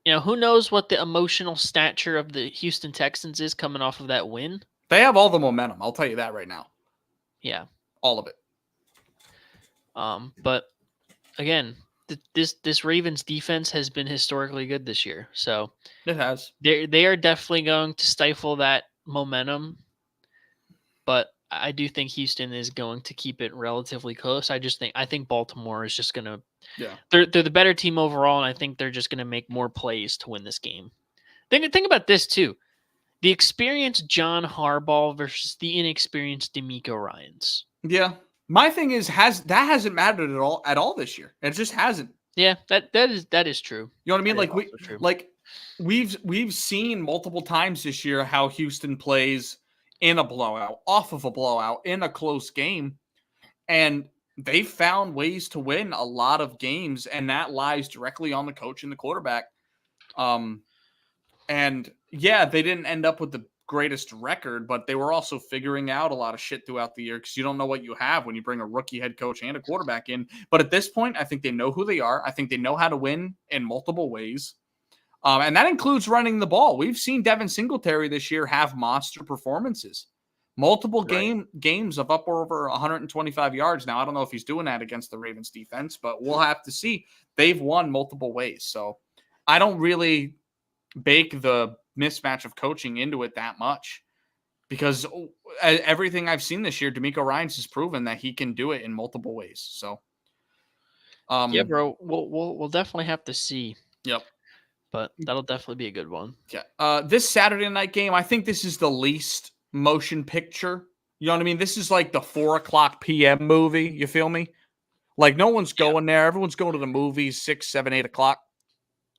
who knows what the emotional stature of the Houston Texans is coming off of that win? They have all the momentum. I'll tell you that right now. Yeah. All of it. But again, this Ravens defense has been historically good this year. So it has. They are definitely going to stifle that momentum. But I do think Houston is going to keep it relatively close. I think Baltimore is just going to. Yeah. They're the better team overall, and I think they're just going to make more plays to win this game. Think about this too. The experienced John Harbaugh versus the inexperienced DeMeco Ryans. Yeah. My thing is, that hasn't mattered at all this year. It just hasn't. Yeah, that is true. You know what I mean? That is Like also true. we've seen multiple times this year how Houston plays in a blowout, off of a blowout, in a close game, and they found ways to win a lot of games, and that lies directly on the coach and the quarterback. And yeah, they didn't end up with the greatest record, but they were also figuring out a lot of shit throughout the year because you don't know what you have when you bring a rookie head coach and a quarterback in. But at this point, I think they know who they are. I think they know how to win in multiple ways. And that includes running the ball. We've seen Devin Singletary this year have monster performances. Multiple games of up over 125 yards. Now, I don't know if he's doing that against the Ravens defense, but we'll have to see. They've won multiple ways. So I don't really bake the mismatch of coaching into it that much because everything I've seen this year, DeMeco Ryans has proven that he can do it in multiple ways. So, yeah, bro, we'll definitely have to see. Yep. But that'll definitely be a good one. Yeah. This Saturday night game, I think this is the least motion picture. You know what I mean? This is like the 4:00 p.m. movie. You feel me? Like no one's going there. Everyone's going to the movies 6, 7, 8 o'clock.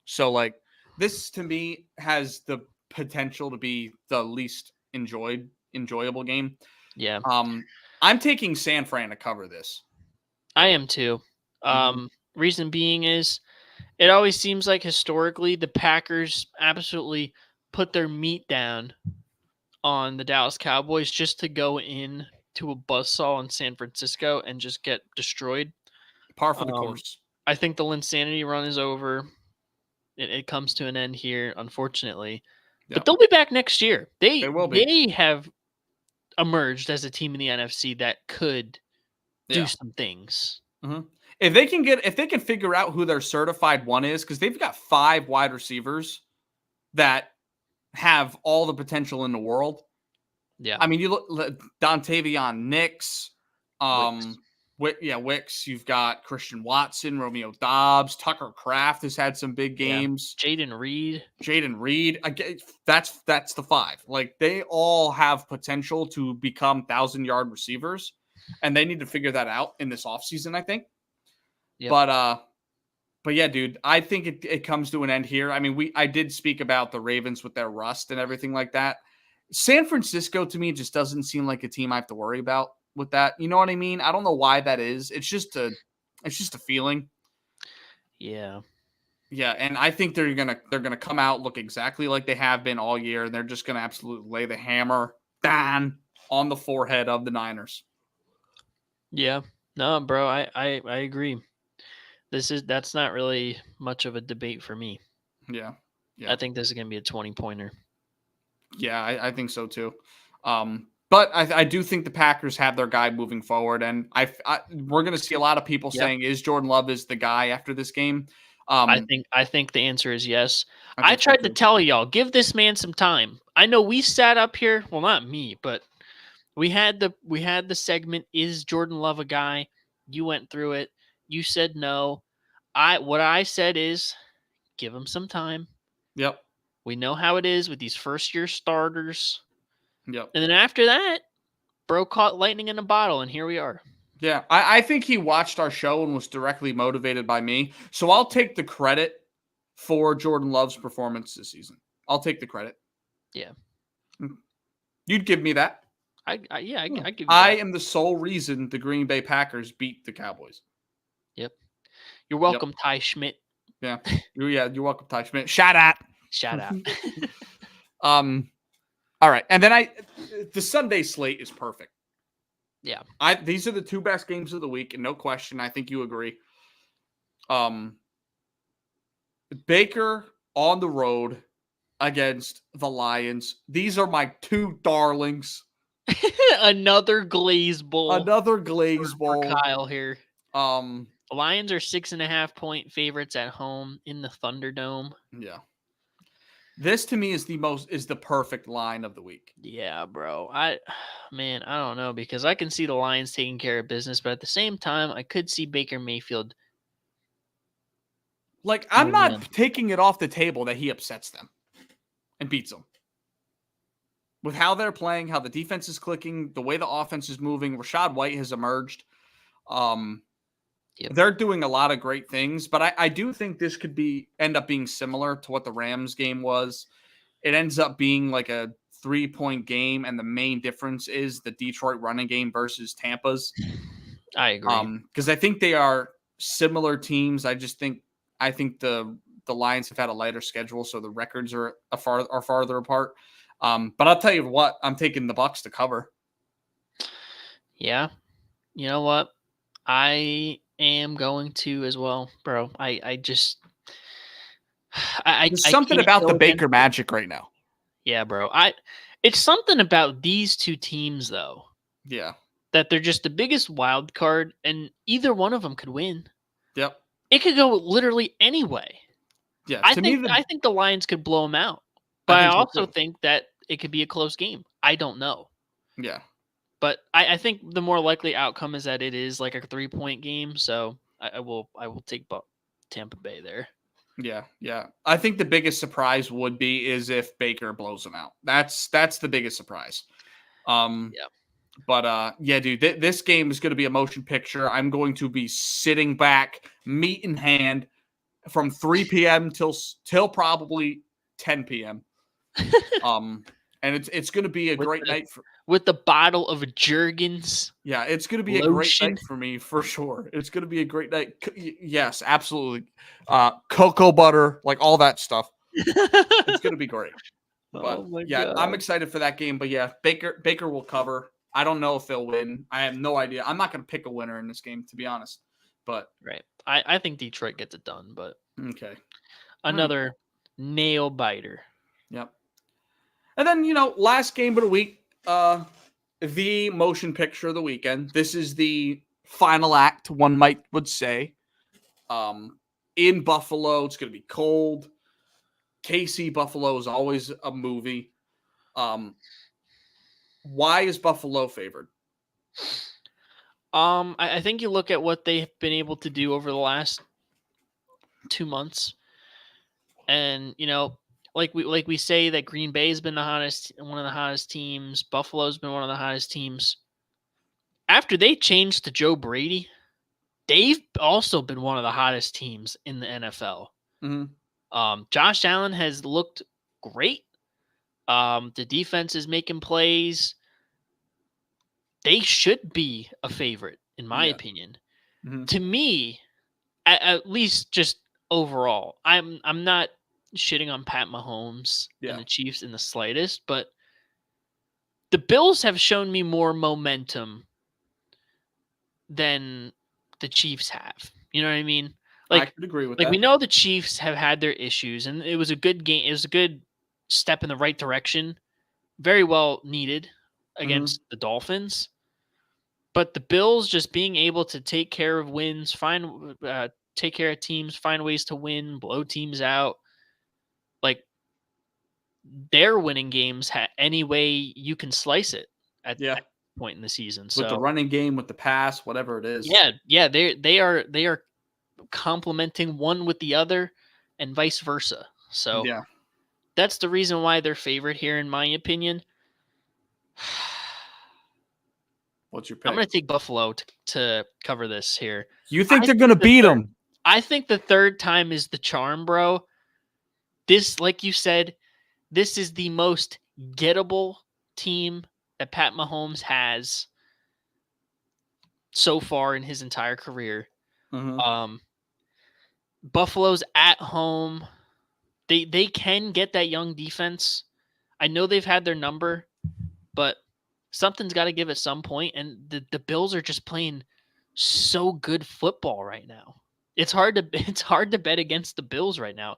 So like this to me has the potential to be the least enjoyable game. Yeah. I'm taking San Fran to cover this. I am too. Reason being is it always seems like historically the Packers absolutely put their meat down on the Dallas Cowboys just to go in to a buzzsaw in San Francisco and just get destroyed. Par for the course. I think the Linsanity run is over. It comes to an end here, unfortunately. Yep. But they'll be back next year. They will be. They have emerged as a team in the NFC that could do some things. Mm-hmm. If they can figure out who their certified one is, because they've got 5 wide receivers that have all the potential in the world. Yeah. I mean, you look Dontavion Nix, Wicks. You've got Christian Watson, Romeo Doubs, Tucker Kraft has had some big games. Jaden Reed. That's the 5. Like they all have potential to become 1,000-yard receivers, and they need to figure that out in this offseason, I think. Yep. But yeah, dude, I think it comes to an end here. I mean, I did speak about the Ravens with their rust and everything like that. San Francisco to me just doesn't seem like a team I have to worry about with that. You know what I mean? I don't know why that is. It's just a feeling. Yeah. Yeah, and I think they're gonna come out, look exactly like they have been all year, and they're just gonna absolutely lay the hammer down on the forehead of the Niners. Yeah. No, bro, I agree. That's not really much of a debate for me. Yeah. I think this is going to be a 20-pointer. Yeah, I think so too. But I do think the Packers have their guy moving forward, and we're going to see a lot of people saying, "Is Jordan Love is the guy after this game?" I think the answer is yes. I tried to tell y'all, give this man some time. I know we sat up here, well, not me, but we had the segment, "Is Jordan Love a guy?" You went through it. You said no. What I said is, give him some time. Yep. We know how it is with these first-year starters. Yep. And then after that, bro caught lightning in a bottle, and here we are. Yeah, I think he watched our show and was directly motivated by me. So I'll take the credit for Jordan Love's performance this season. I'll take the credit. Yeah. You'd give me that. I give you that. I am the sole reason the Green Bay Packers beat the Cowboys. Yep. You're welcome, Ty Schmidt. Yeah. You're welcome, Ty Schmidt. Shout out. All right. And then the Sunday slate is perfect. Yeah. These are the 2 best games of the week, and no question. I think you agree. Baker on the road against the Lions. These are my 2 darlings. Another Glaze Bowl. For Kyle here. The Lions are 6.5-point favorites at home in the Thunderdome. Yeah. This to me is the perfect line of the week. Yeah, bro. I don't know, because I can see the Lions taking care of business, but at the same time, I could see Baker Mayfield. Like, I'm not taking it off the table that he upsets them and beats them. with how they're playing, how the defense is clicking, the way the offense is moving, Rashad White has emerged. Yep. They're doing a lot of great things, but I do think this could end up being similar to what the Rams game was. It ends up being like a 3-point game, and the main difference is the Detroit running game versus Tampa's. I agree. Because I think they are similar teams. I think the Lions have had a lighter schedule, so the records are farther apart. But I'll tell you what, I'm taking the Bucs to cover. Yeah. You know what? I am going to as well, bro. There's something can't about go the against Baker magic right now. Yeah, bro. It's something about these two teams though. Yeah. That they're just the biggest wild card, and either one of them could win. Yep. It could go literally any way. Yeah. I think the Lions could blow them out, but I also think that it could be a close game. I don't know. Yeah. But I think the more likely outcome is that it is like a 3-point game. So I will take Tampa Bay there. Yeah, yeah. I think the biggest surprise would be is if Baker blows them out. That's the biggest surprise. Yeah. But yeah, dude, this game is going to be a motion picture. I'm going to be sitting back, meat in hand, from 3 p.m. till probably 10 p.m. And it's going to be a great night with the bottle of Jergens. Yeah, it's going to be a great night for me for sure. It's going to be a great night. Yes, absolutely. Cocoa butter, like all that stuff. It's going to be great. But God. I'm excited for that game. But yeah, Baker will cover. I don't know if they'll win. I have no idea. I'm not going to pick a winner in this game, to be honest. But right, I think Detroit gets it done. But okay, another nail biter. Yep. And then last game of the week, the motion picture of the weekend. This is the final act, one would say. In Buffalo, it's going to be cold. KC Buffalo is always a movie. Why is Buffalo favored? I think you look at what they've been able to do over the last 2 months, and like we say that Green Bay has been one of the hottest teams. Buffalo's been one of the hottest teams. After they changed to Joe Brady, they've also been one of the hottest teams in the NFL. Mm-hmm. Josh Allen has looked great. The defense is making plays. They should be a favorite, in my opinion. Mm-hmm. To me, at least just overall, I'm not shitting on Pat Mahomes and the Chiefs in the slightest, but the Bills have shown me more momentum than the Chiefs have. You know what I mean? I could agree with that. We know the Chiefs have had their issues, and it was a good game. It was a good step in the right direction. Very well needed against the Dolphins. But the Bills just being able to take care of wins, take care of teams, find ways to win, blow teams out. Like, they're winning games any way you can slice it at that point in the season. With the running game, with the pass, whatever it is. Yeah, they are complementing one with the other and vice versa. So that's the reason why they're favorite here, in my opinion. What's your pick? I'm going to take Buffalo to cover this here. You think they're going to beat them? I think the third time is the charm, bro. This, like you said, this is the most gettable team that Pat Mahomes has so far in his entire career. Mm-hmm. Buffalo's at home. They can get that young defense. I know they've had their number, but something's got to give at some point, and the Bills are just playing so good football right now. It's hard to bet against the Bills right now.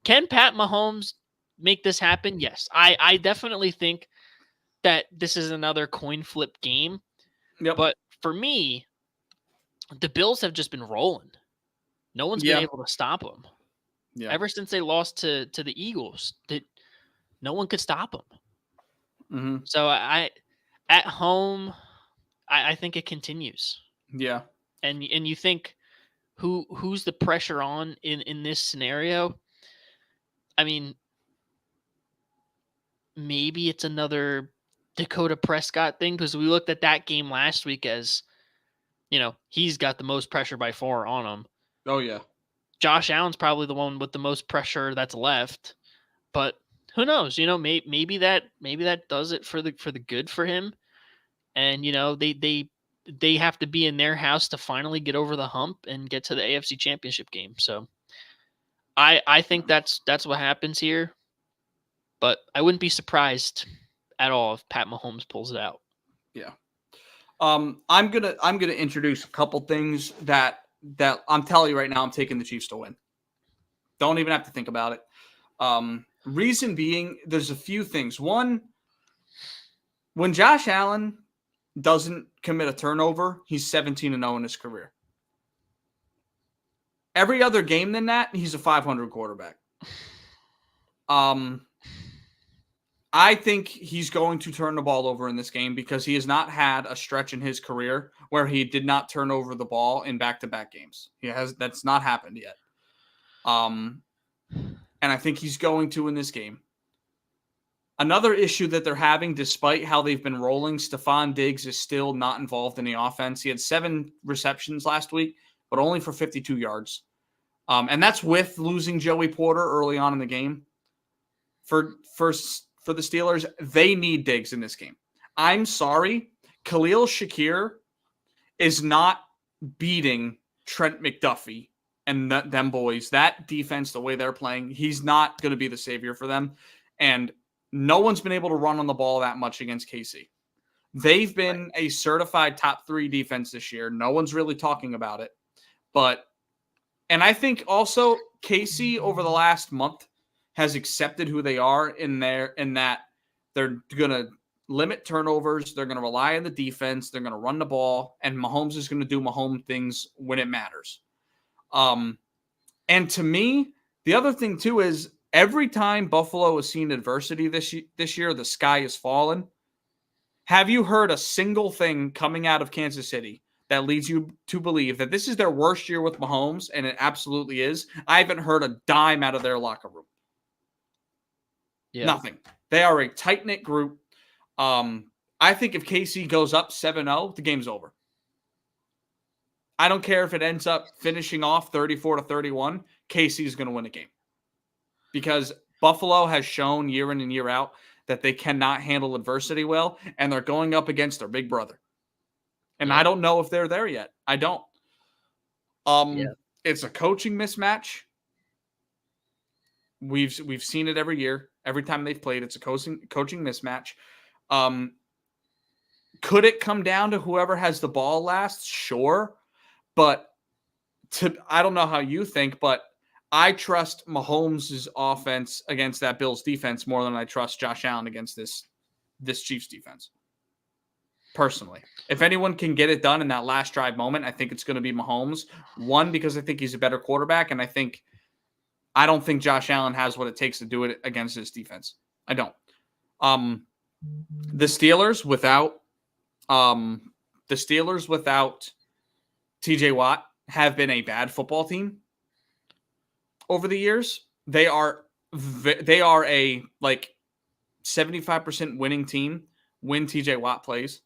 Can Pat Mahomes make this happen? Yes. I definitely think that this is another coin flip game. Yep. But for me, the Bills have just been rolling. No one's been able to stop them. Yeah. Ever since they lost to the Eagles, no one could stop them. Mm-hmm. So at home, I think it continues. Yeah. And you think who's the pressure on in this scenario? I mean, maybe it's another Dakota Prescott thing because we looked at that game last week as, he's got the most pressure by far on him. Oh, yeah. Josh Allen's probably the one with the most pressure that's left, but who knows? Maybe that does it for the good for him. And they have to be in their house to finally get over the hump and get to the AFC Championship game. So I think that's what happens here, but I wouldn't be surprised at all if Pat Mahomes pulls it out. Yeah. I'm gonna introduce a couple things that I'm telling you right now. I'm taking the Chiefs to win. Don't even have to think about it. Reason being, there's a few things. One, when Josh Allen doesn't commit a turnover, he's 17-0 in his career. Every other game than that, he's a 500 quarterback. I think he's going to turn the ball over in this game because he has not had a stretch in his career where he did not turn over the ball in back-to-back games. That's not happened yet. And I think he's going to in this game. Another issue that they're having, despite how they've been rolling, Stephon Diggs is still not involved in the offense. He had 7 receptions last week, but only for 52 yards. And that's with losing Joey Porter early on in the game. For the Steelers, they need Diggs in this game. I'm sorry, Khalil Shakir is not beating Trent McDuffie and them boys. That defense, the way they're playing, he's not going to be the savior for them. And no one's been able to run on the ball that much against KC. They've been a certified top 3 defense this year. No one's really talking about it. And I think also KC over the last month has accepted who they are in that they're going to limit turnovers. They're going to rely on the defense. They're going to run the ball. And Mahomes is going to do Mahomes things when it matters. And to me, the other thing too is every time Buffalo has seen adversity this year, the sky has fallen. Have you heard a single thing coming out of Kansas City that leads you to believe that this is their worst year with Mahomes? And it absolutely is. I haven't heard a dime out of their locker room. Yeah. Nothing. They are a tight-knit group. I think if KC goes up 7-0, the game's over. I don't care if it ends up finishing off 34-31. KC is going to win a game. Because Buffalo has shown year in and year out that they cannot handle adversity well, and they're going up against their big brother. And I don't know if they're there yet. I don't. It's a coaching mismatch. We've seen it every year. Every time they've played, it's a coaching mismatch. Could it come down to whoever has the ball last? Sure. But I don't know how you think, but I trust Mahomes' offense against that Bills defense more than I trust Josh Allen against this Chiefs defense. Personally, if anyone can get it done in that last drive moment, I think it's going to be Mahomes. One, because I think he's a better quarterback, and I don't think Josh Allen has what it takes to do it against his defense. I don't. The Steelers without TJ Watt have been a bad football team over the years. They are a 75% winning team when TJ Watt plays.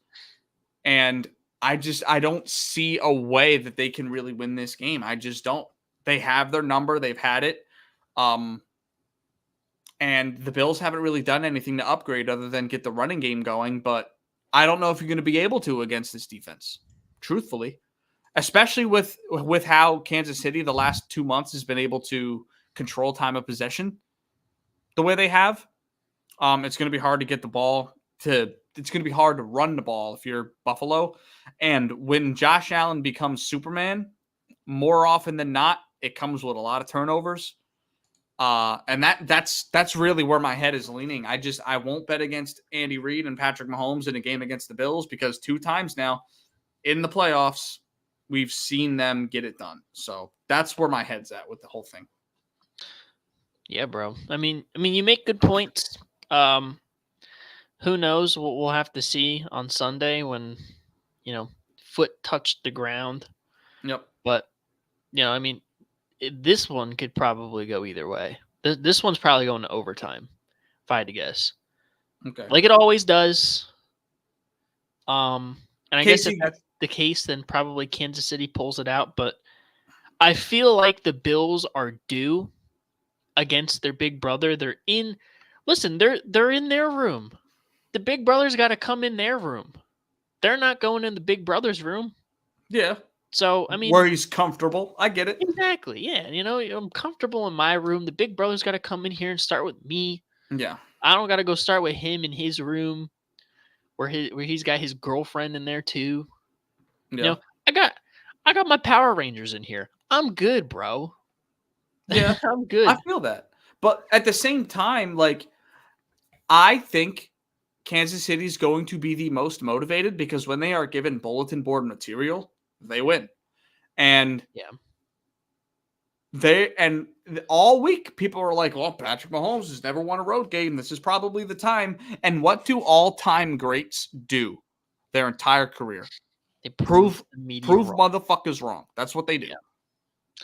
And I don't see a way that they can really win this game. I just don't. They have their number. They've had it. And the Bills haven't really done anything to upgrade other than get the running game going. But I don't know if you're going to be able to against this defense, truthfully, especially with how Kansas City the last 2 months has been able to control time of possession the way they have. It's going to be hard to get the ball it's going to be hard to run the ball if you're Buffalo. And when Josh Allen becomes Superman, more often than not, it comes with a lot of turnovers. And that's really where my head is leaning. I won't bet against Andy Reid and Patrick Mahomes in a game against the Bills because 2 times now in the playoffs, we've seen them get it done. So that's where my head's at with the whole thing. Yeah, bro. I mean, you make good points. Who knows? We'll have to see on Sunday when, foot touched the ground. Yep. But, this one could probably go either way. This one's probably going to overtime, if I had to guess. Okay. like it always does. And I guess if KC that's the case, then probably Kansas City pulls it out. But I feel like the Bills are due against their big brother. They're in their room. The big brother's got to come in their room. They're not going in the big brother's room. Yeah. So, I mean, Where he's comfortable. I get it. exactly. Yeah. I'm comfortable in my room. The big brother's got to come in here and start with me. Yeah. I don't got to go start with him in his room where he's got his girlfriend in there too. Yeah. I got my Power Rangers in here. I'm good, bro. Yeah. I'm good. I feel that. But at the same time, like, I think Kansas City is going to be the most motivated because when they are given bulletin board material, they win. And Yeah. all week people are like, well, Patrick Mahomes has never won a road game. This is probably the time. And what do all-time greats do their entire career? They Prove the media wrong. motherfuckers wrong. That's what they do. Yeah.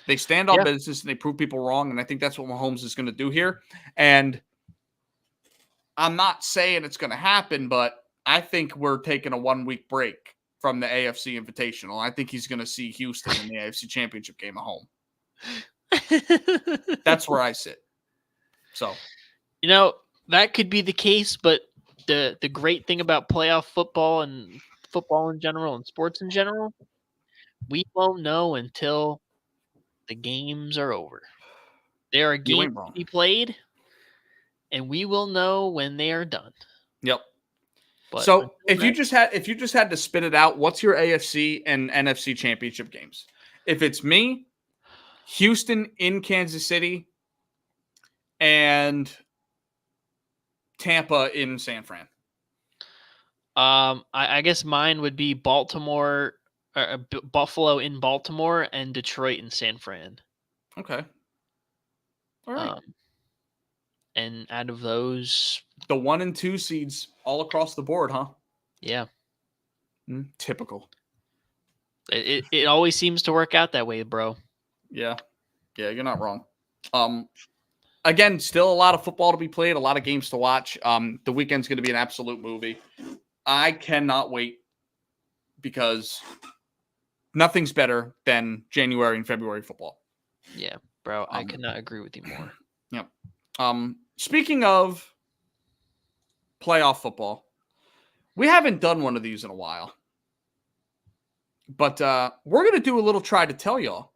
They stand on Yeah. business and they prove people wrong. And I think that's what Mahomes is going to do here. And I'm not saying it's going to happen, but I think we're taking a 1 week break from the AFC Invitational. I think he's going to see Houston in the AFC Championship game at home. That's where I sit. So, that could be the case, but the great thing about playoff football and football in general and sports in general, we won't know until the games are over. There are you games ain't to wrong. be played, and we will know when they are done. Yep. But so if you just had to spit it out, what's your AFC and NFC championship games? If it's me, Houston in Kansas City, and Tampa in San Fran. I guess mine would be Baltimore, Buffalo in Baltimore, and Detroit in San Fran. Okay. All right. And out of those, the 1 and 2 seeds all across the board, huh? Yeah. Typical. It always seems to work out that way, bro. Yeah. Yeah, you're not wrong. Again, still a lot of football to be played, a lot of games to watch. The weekend's going to be an absolute movie. I cannot wait because nothing's better than January and February football. Yeah, bro. I could not agree with you more. Yep. Speaking of playoff football, we haven't done one of these in a while. But we're going to do a little try to tell y'all.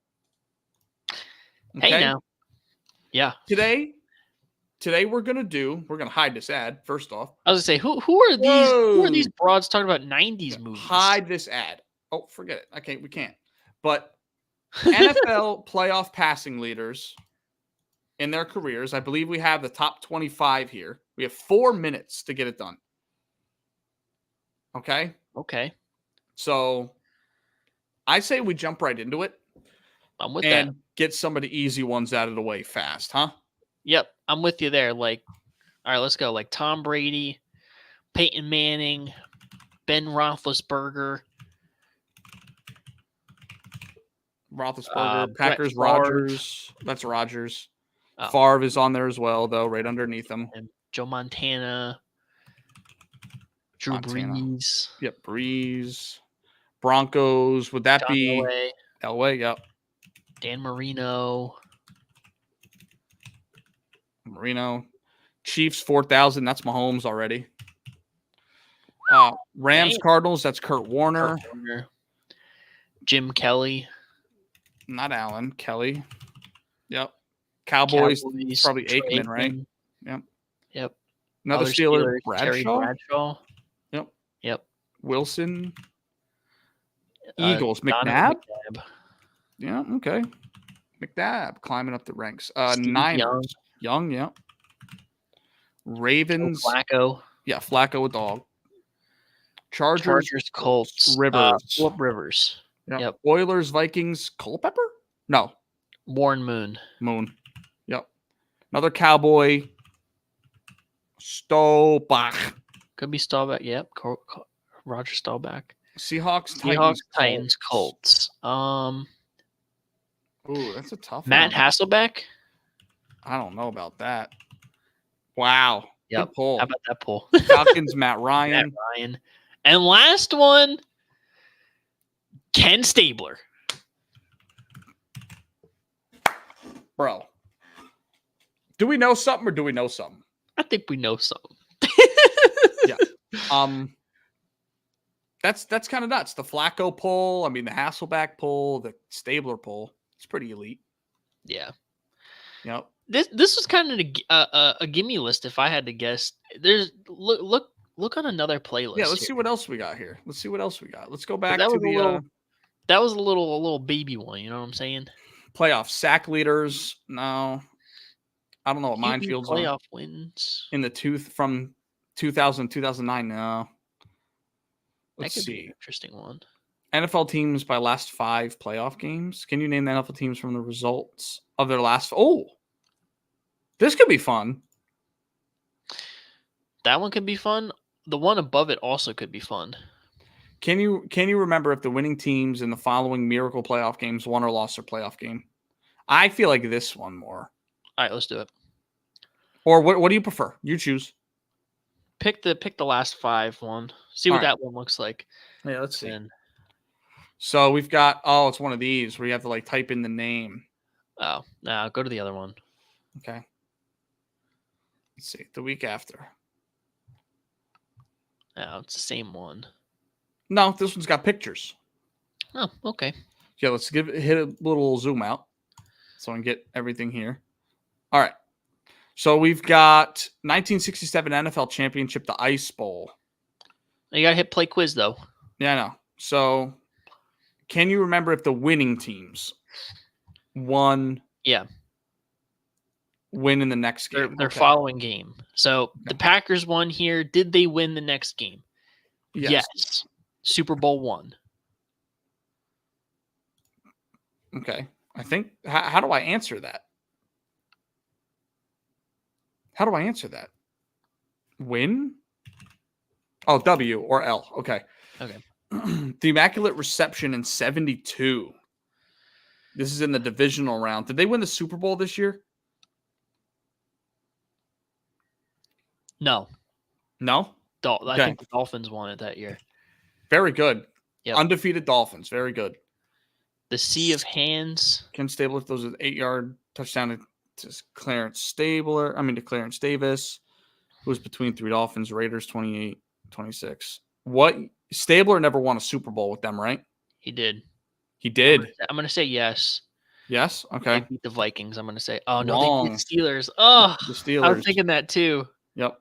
Okay? Hey, now. Yeah. Today we're going to hide this ad first off. I was going to say, who are these broads talking about 90s movies? Hide this ad. Oh, forget it. Okay, we can't. But NFL playoff passing leaders in their careers, I believe we have the top 25 here. We have 4 minutes to get it done. Okay? Okay. So I say we jump right into it. I'm with that. And get some of the easy ones out of the way fast, huh? Yep, I'm with you there. Like, all right, let's go. Like Tom Brady, Peyton Manning, Ben Roethlisberger. Packers, Rodgers. That's Rodgers. Oh. Favre is on there as well, though, right underneath him. And Joe Montana. Drew Brees. Yep, Brees. Broncos. Would that be Elway? Yep. Dan Marino. Chiefs 4,000. That's Mahomes already. Rams, Cardinals. That's Kurt Warner. Jim Kelly. Not Allen. Kelly. Yep. Cowboys probably Aikman, right? Yep. Another Steeler. Bradshaw. Yep. Wilson. Eagles. McNabb. Yeah. Okay. McNabb climbing up the ranks. Niners. Young. Yeah. Ravens. Flacco. Yeah, Flacco a dog. Chargers, Colts. Rivers. Phillip Rivers. Yep. Oilers, Vikings, Culpepper? No. Warren Moon. Yep. Another Cowboy. Staubach. Could be Staubach. Yep. Roger Staubach. Seahawks, Titans, Colts. Ooh, that's a tough Matt one. Hasselbeck? I don't know about that. Wow. Yep. Good pull. How about that pull? Falcons, Matt Matt Ryan. Ryan. And last one, Ken Stabler. Bro. Do we know something or do we know something? I think we know something. Yeah. That's kind of nuts. The Flacco pull, I mean the Hasselback pull, the Stabler pull. It's pretty elite. Yeah. Yep. This was kind of a gimme list if I had to guess. There's look on another playlist. Yeah, let's here. see what else we got here. Let's see what else we got. Let's go 'Cause back that to was the that was a little baby one, you know what I'm saying? playoff sack leaders. No. I don't know what QB Minefields are. playoff wins. In the tooth from 2000, 2009. No. That Let's could be an see. interesting one. NFL teams by last 5 playoff games. Can you name the NFL teams from the results of their last? Oh, this could be fun. That one could be fun. The one above it also could be fun. Can you remember if the winning teams in the following miracle playoff games won or lost their playoff game? I feel like this one more. All right, let's do it. Or what do you prefer? You choose. Pick the last 5 one. See what All right. that one looks like. Yeah, let's see. And, So we've got it's one of these where you have to like type in the name. oh, now go to the other one. Okay. Let's see. The week after. Oh, it's the same one. No, this one's got pictures. Oh, okay. Yeah, let's hit a little zoom out so I can get everything here. All right. So we've got 1967 NFL Championship, the Ice Bowl. You gotta hit play quiz though. Yeah, I know. So can you remember if the winning teams win Yeah, in the next game? their Okay. following game. So the Packers won here. Did they win the next game? Yes. Super Bowl 1. Okay. I think how do I answer that? How do I answer that? Win? Oh, W or L. Okay. Okay. The Immaculate Reception in 72. This is in the divisional round. Did they win the Super Bowl this year? No. No? I think the Dolphins won it that year. Very good. Yep. Undefeated Dolphins. Very good. The Sea of Hands. Ken Stabler throws an 8-yard touchdown to Clarence Davis, who was between 3 Dolphins, Raiders 28-26. What? Stabler never won a Super Bowl with them, right? He did. He did. I'm gonna say yes. Yes? They Okay. beat the Vikings. I'm gonna say. Oh no, Wrong. they beat the Steelers. Oh, The Steelers. I was thinking that too. Yep.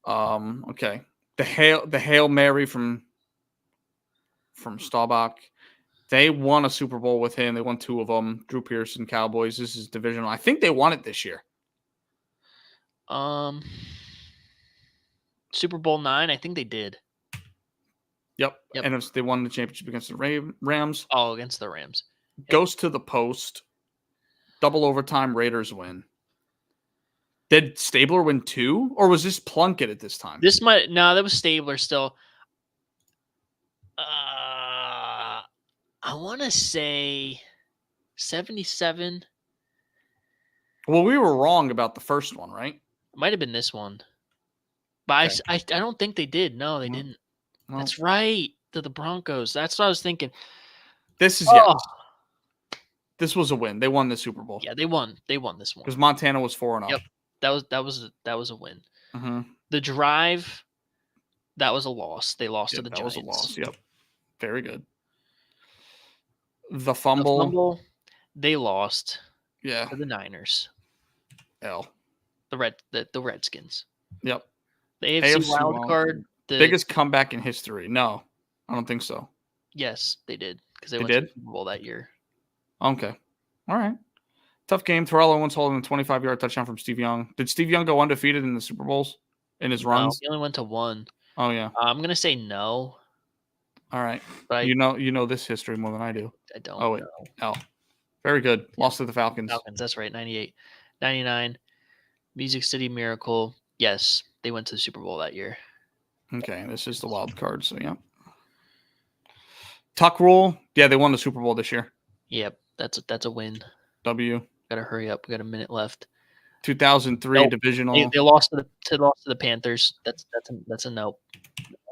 Okay. The Hail Mary from Staubach. They won a Super Bowl with him. They won 2 of them. Drew Pearson, Cowboys. This is divisional. I think they won it this year. Super Bowl 9. I think they did. Yep. Yep. And they won the championship against the Rams. Oh, against the Rams. Yep. Goes to the post. Double overtime. Raiders win. Did Stabler win 2? Or was this Plunkett at this time? That was Stabler still. I want to say 77. Well, we were wrong about the first one, right? It might have been this one. But Okay. I don't think they did. No, they didn't. Well, That's right. To the Broncos. That's what I was thinking. this is Oh. This was a win. They won the Super Bowl. Yeah, they won. They won this one. Because Montana was 4-0. Yep. That was a win. Mm-hmm. The drive, that was a loss. They lost to the Giants. That was a loss. Yep. Very good. The The fumble. they lost Yeah. to the Niners. L. The Redskins. Yep. The AFC AFC wild card. The biggest comeback in history. No, I don't think so. Yes, they did. Because They went to did? the Super Bowl that year. Okay. All right. Tough game. Terrell Owens holding a 25-yard touchdown from Steve Young. Did Steve Young go undefeated in the Super Bowls in his No, runs? he only went to 1. Oh, yeah. I'm gonna say no, All right. but You know this history more than I do. I don't Oh, wait. know. L. Very good. Lost to the Falcons. Falcons, that's right. 98. 99. Music City Miracle. Yes, they went to the Super Bowl that year. Okay. This is the wild card. So, yeah. Tuck rule. Yeah, they won the Super Bowl this year. Yep, that's a win. W. Gotta hurry up. We got a minute left. 2003 Nope. divisional. They lost to the Panthers. That's a no.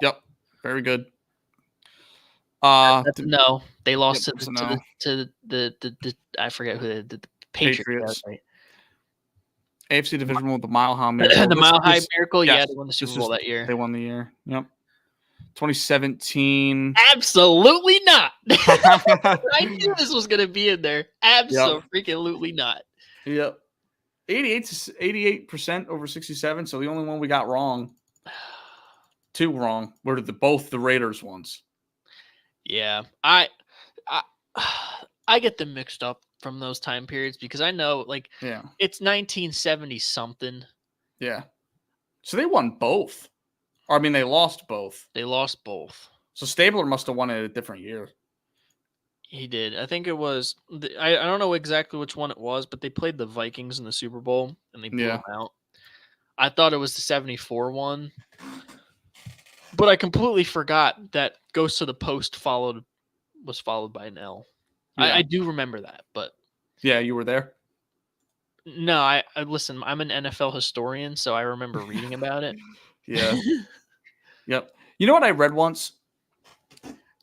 Yep, very good. That's a no. They lost Yep, that's a no. to the I forget who the Patriots. Right. AFC divisional with the Mile High Miracle. The Mile High Miracle. yes, Yeah, they won the Super Bowl that year. They won the year. Yep. 2017. Absolutely not. I knew this was gonna be in there. Absolutely not. Yep. 88% over 67. So the only one we got wrong. 2 wrong. Were both the Raiders ones. Yeah, I get them mixed up from those time periods because I know it's 1970 something. Yeah. So they won both. Or I mean, they lost both. They lost both. So Stabler must have won it a different year. He did. I think it was. I don't know exactly which one it was, but they played the Vikings in the Super Bowl and they blew them out. I thought it was the 74 one. But I completely forgot that Ghost to the Post was followed by an L. Yeah. I do remember that, but yeah, you were there. No, I listen. I'm an NFL historian, so I remember reading about it. Yeah. Yep. You know what I read once?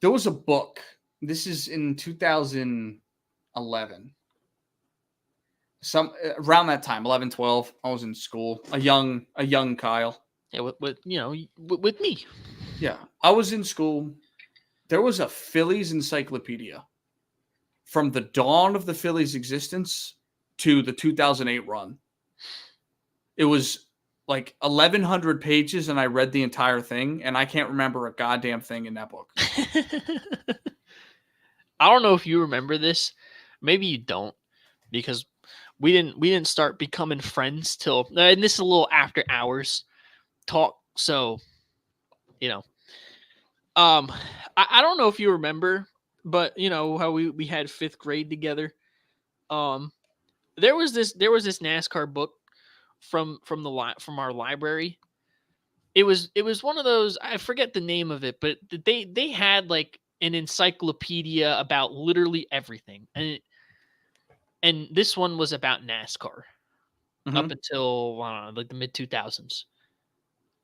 There was a book. This is in 2011. Around that time, 11, 12. I was in school. A young Kyle. Yeah, with me. Yeah, I was in school. There was a Phillies encyclopedia from the dawn of the Phillies' existence to the 2008 run. It was like 1,100 pages, and I read the entire thing, and I can't remember a goddamn thing in that book. I don't know if you remember this. Maybe you don't, because we didn't start becoming friends till, and this is a little after hours talk. So, I don't know if you remember, but you know how we had 5th grade together. There was this NASCAR book from our library. It was one of those, I forget the name of it, but they had like an encyclopedia about literally everything, and this one was about NASCAR up until like the mid 2000s.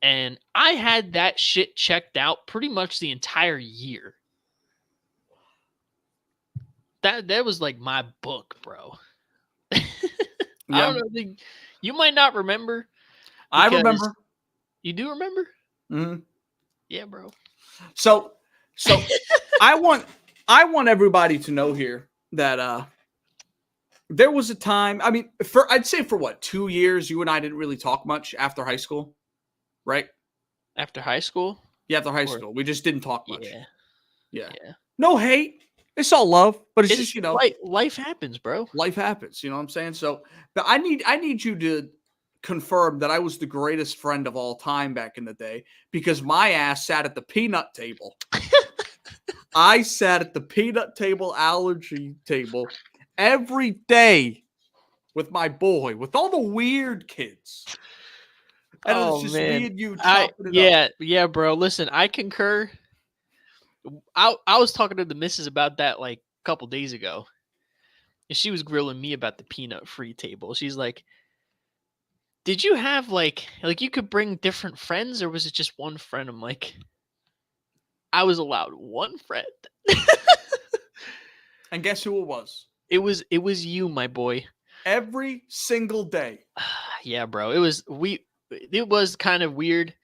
And I had that shit checked out pretty much the entire year. That was like my book, bro. I don't know. You might not remember. I remember. You do remember? Mm-hmm. Yeah, bro. So I want everybody to know here that there was a time. I mean, I'd say for what, 2 years, you and I didn't really talk much after high school. Right? After high school? Yeah, after high school. We just didn't talk much. Yeah. No hate. It's all love, but it's just, life happens, bro. Life happens, you know what I'm saying? So, but I need you to confirm that I was the greatest friend of all time back in the day, because my ass sat at the peanut table. I sat at the peanut table, allergy table every day with my boy, with all the weird kids. And it was just me and you chopping it up. Yeah, bro. Listen, I concur. I was talking to the missus about that like a couple days ago, and she was grilling me about the peanut-free table. She's like, "Did you have like you could bring different friends, or was it just one friend?" I'm like, "I was allowed one friend." And guess who it was? It was you, my boy. Every single day. Yeah, bro. It was kind of weird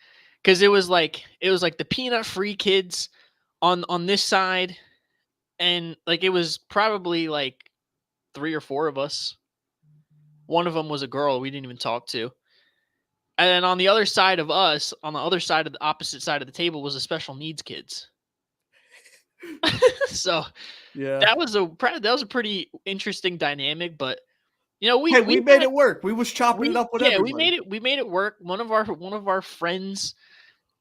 because it was like the peanut-free kids on this side, and like it was probably like 3 or 4 of us. One of them was a girl we didn't even talk to. And then on the other side of us, on the other side of the opposite side of the table, was the special needs kids. So yeah, that was a pretty interesting dynamic, but we made it work. We was chopping it up with everybody. we made it work. One of our friends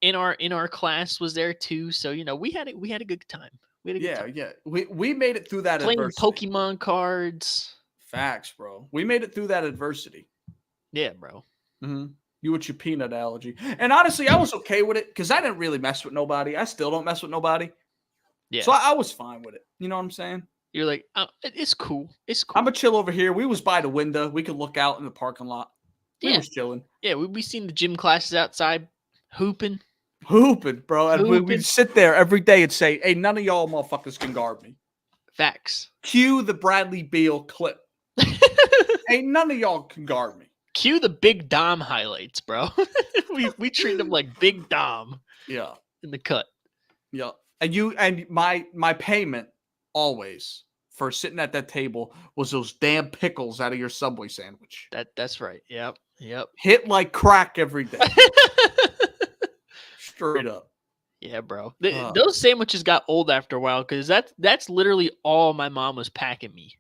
in our class was there too, so we had a good time. We made it through that playing adversity. Pokemon cards. Facts, bro. We made it through that adversity. Yeah, bro. Mm-hmm. You with your peanut allergy, and honestly, I was okay with it because I didn't really mess with nobody. I still don't mess with nobody. Yeah. So I was fine with it. You know what I'm saying? You're like, it's cool. It's cool. I'm a chill over here. We was by the window. We could look out in the parking lot. We Yeah. was chilling. Yeah, we seen the gym classes outside hooping. Hooping, bro. And we'd Hooping. sit there every day and say, hey, none of y'all motherfuckers can guard me. Facts. Cue the Bradley Beal clip. Hey, none of y'all can guard me. Cue the Big Dom highlights, bro. we treat him like Big Dom. Yeah. In the cut. Yeah. And my payment always for sitting at that table was those damn pickles out of your Subway sandwich. That's right. Yep. Hit like crack every day. Straight up. Yeah, bro. Those sandwiches got old after a while because that's literally all my mom was packing me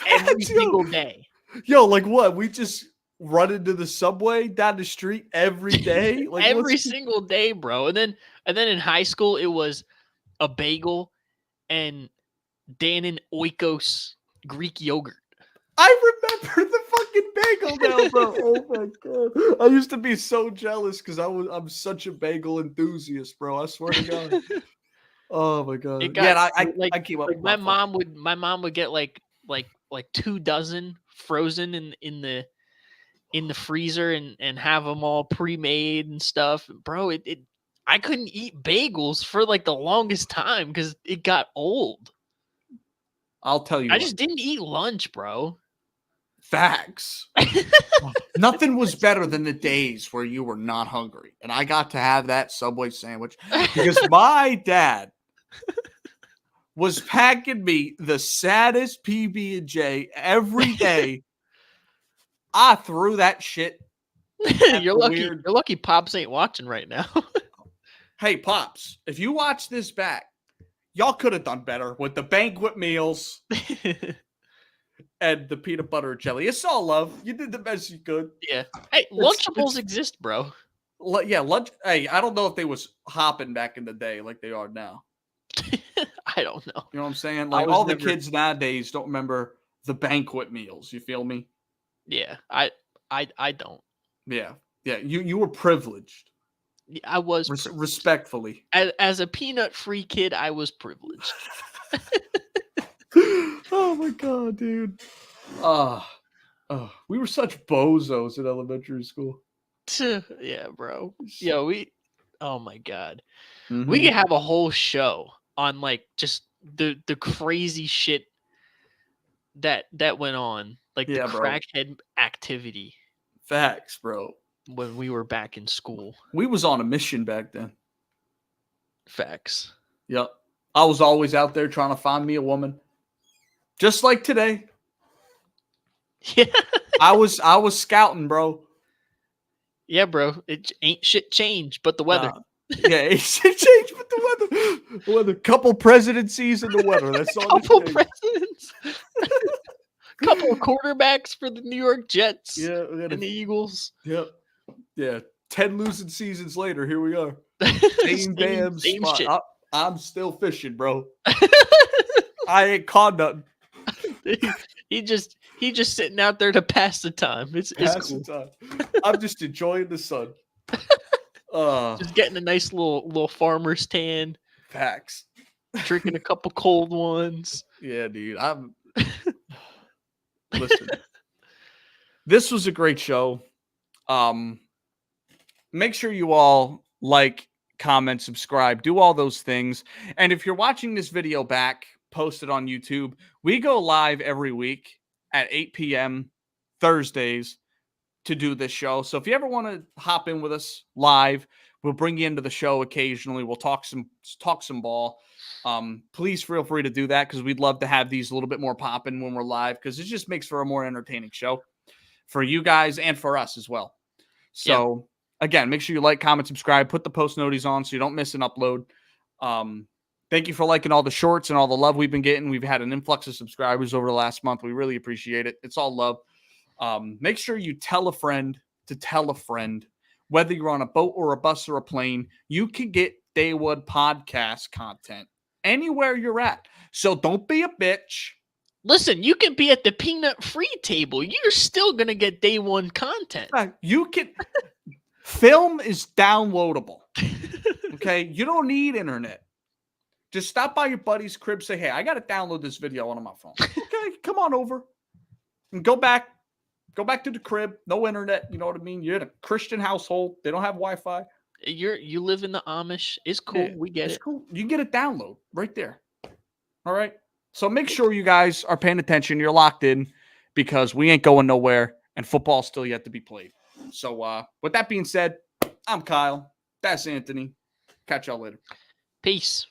every single day. Yo, like what? We just run into the Subway down the street every day, like every single day, bro. And then in high school it was a bagel and Dannon Oikos Greek yogurt. I remember the fucking bagel now, bro. Oh my god, I used to be so jealous because I'm such a bagel enthusiast, bro. I swear to God. Oh my god. I keep up. Like my mom would get like 24 frozen in the freezer and have them all pre-made and stuff, bro. I couldn't eat bagels for like the longest time because it got old. I'll tell you. I just didn't eat lunch, bro. Facts. Nothing was better than the days where you were not hungry. And I got to have that Subway sandwich because my dad was packing me the saddest PB&J every day. I threw that shit. You're lucky Pops ain't watching right now. Hey, Pops, if you watch this back, y'all could have done better with the banquet meals and the peanut butter and jelly. It's all love. You did the best you could. Yeah. Hey, Lunchables exist, bro. Yeah, lunch. Hey, I don't know if they was hopping back in the day like they are now. I don't know. You know what I'm saying? Like all the kids nowadays don't remember the banquet meals. You feel me? Yeah, I don't. Yeah. You were privileged. I was respectfully. As a peanut-free kid, I was privileged. Oh my god, dude. We were such bozos in elementary school. Yeah, bro. Yo, oh my god. Mm-hmm. We could have a whole show on like just the crazy shit that went on. Like the crackhead activity. Facts, bro. When we were back in school. We was on a mission back then. Facts. Yep. I was always out there trying to find me a woman. Just like today. Yeah. I was scouting, bro. Yeah, bro. It ain't shit changed but the weather. Yeah, ain't shit changed but the weather. The weather. Couple presidencies and the weather. That's all. Couple presidents. Couple of quarterbacks for the New York Jets. Yeah, and the Eagles. Yep. Yeah. 10 losing seasons later, here we are. Same damn spot. Shit. I'm still fishing, bro. I ain't caught nothing. He just sitting out there to pass the time. It's cool. The time. I'm just enjoying the sun. Just getting a nice little farmer's tan. Facts. Drinking a couple cold ones. Yeah, dude. Listen. This was a great show. Make sure you all like, comment, subscribe, do all those things. And if you're watching this video back, post it on YouTube. We go live every week at 8 p.m. Thursdays to do this show. So if you ever want to hop in with us live, we'll bring you into the show occasionally. We'll talk some ball. Please feel free to do that because we'd love to have these a little bit more popping when we're live because it just makes for a more entertaining show for you guys and for us as well. So again, make sure you like, comment, subscribe, put the post notices on so you don't miss an upload. Thank you for liking all the shorts and all the love we've been getting. We've had an influx of subscribers over the last month. We really appreciate it. It's all love. Make sure you tell a friend to tell a friend. Whether you're on a boat or a bus or a plane, you can get Day One podcast content anywhere you're at. So don't be a bitch. Listen, you can be at the peanut-free table. You're still going to get Day One content. You can... Film is downloadable. Okay? You don't need internet. Just stop by your buddy's crib, say, hey, I got to download this video onto my phone. Okay, come on over. And go back Go back to the crib. No internet. You know what I mean? You're in a Christian household. They don't have Wi-Fi. You live in the Amish. It's cool. Yeah, We get it's it. cool. You get a download right there. All right. So make sure you guys are paying attention. You're locked in because we ain't going nowhere and football's still yet to be played. So with that being said, I'm Kyle. That's Anthony. Catch y'all later. Peace.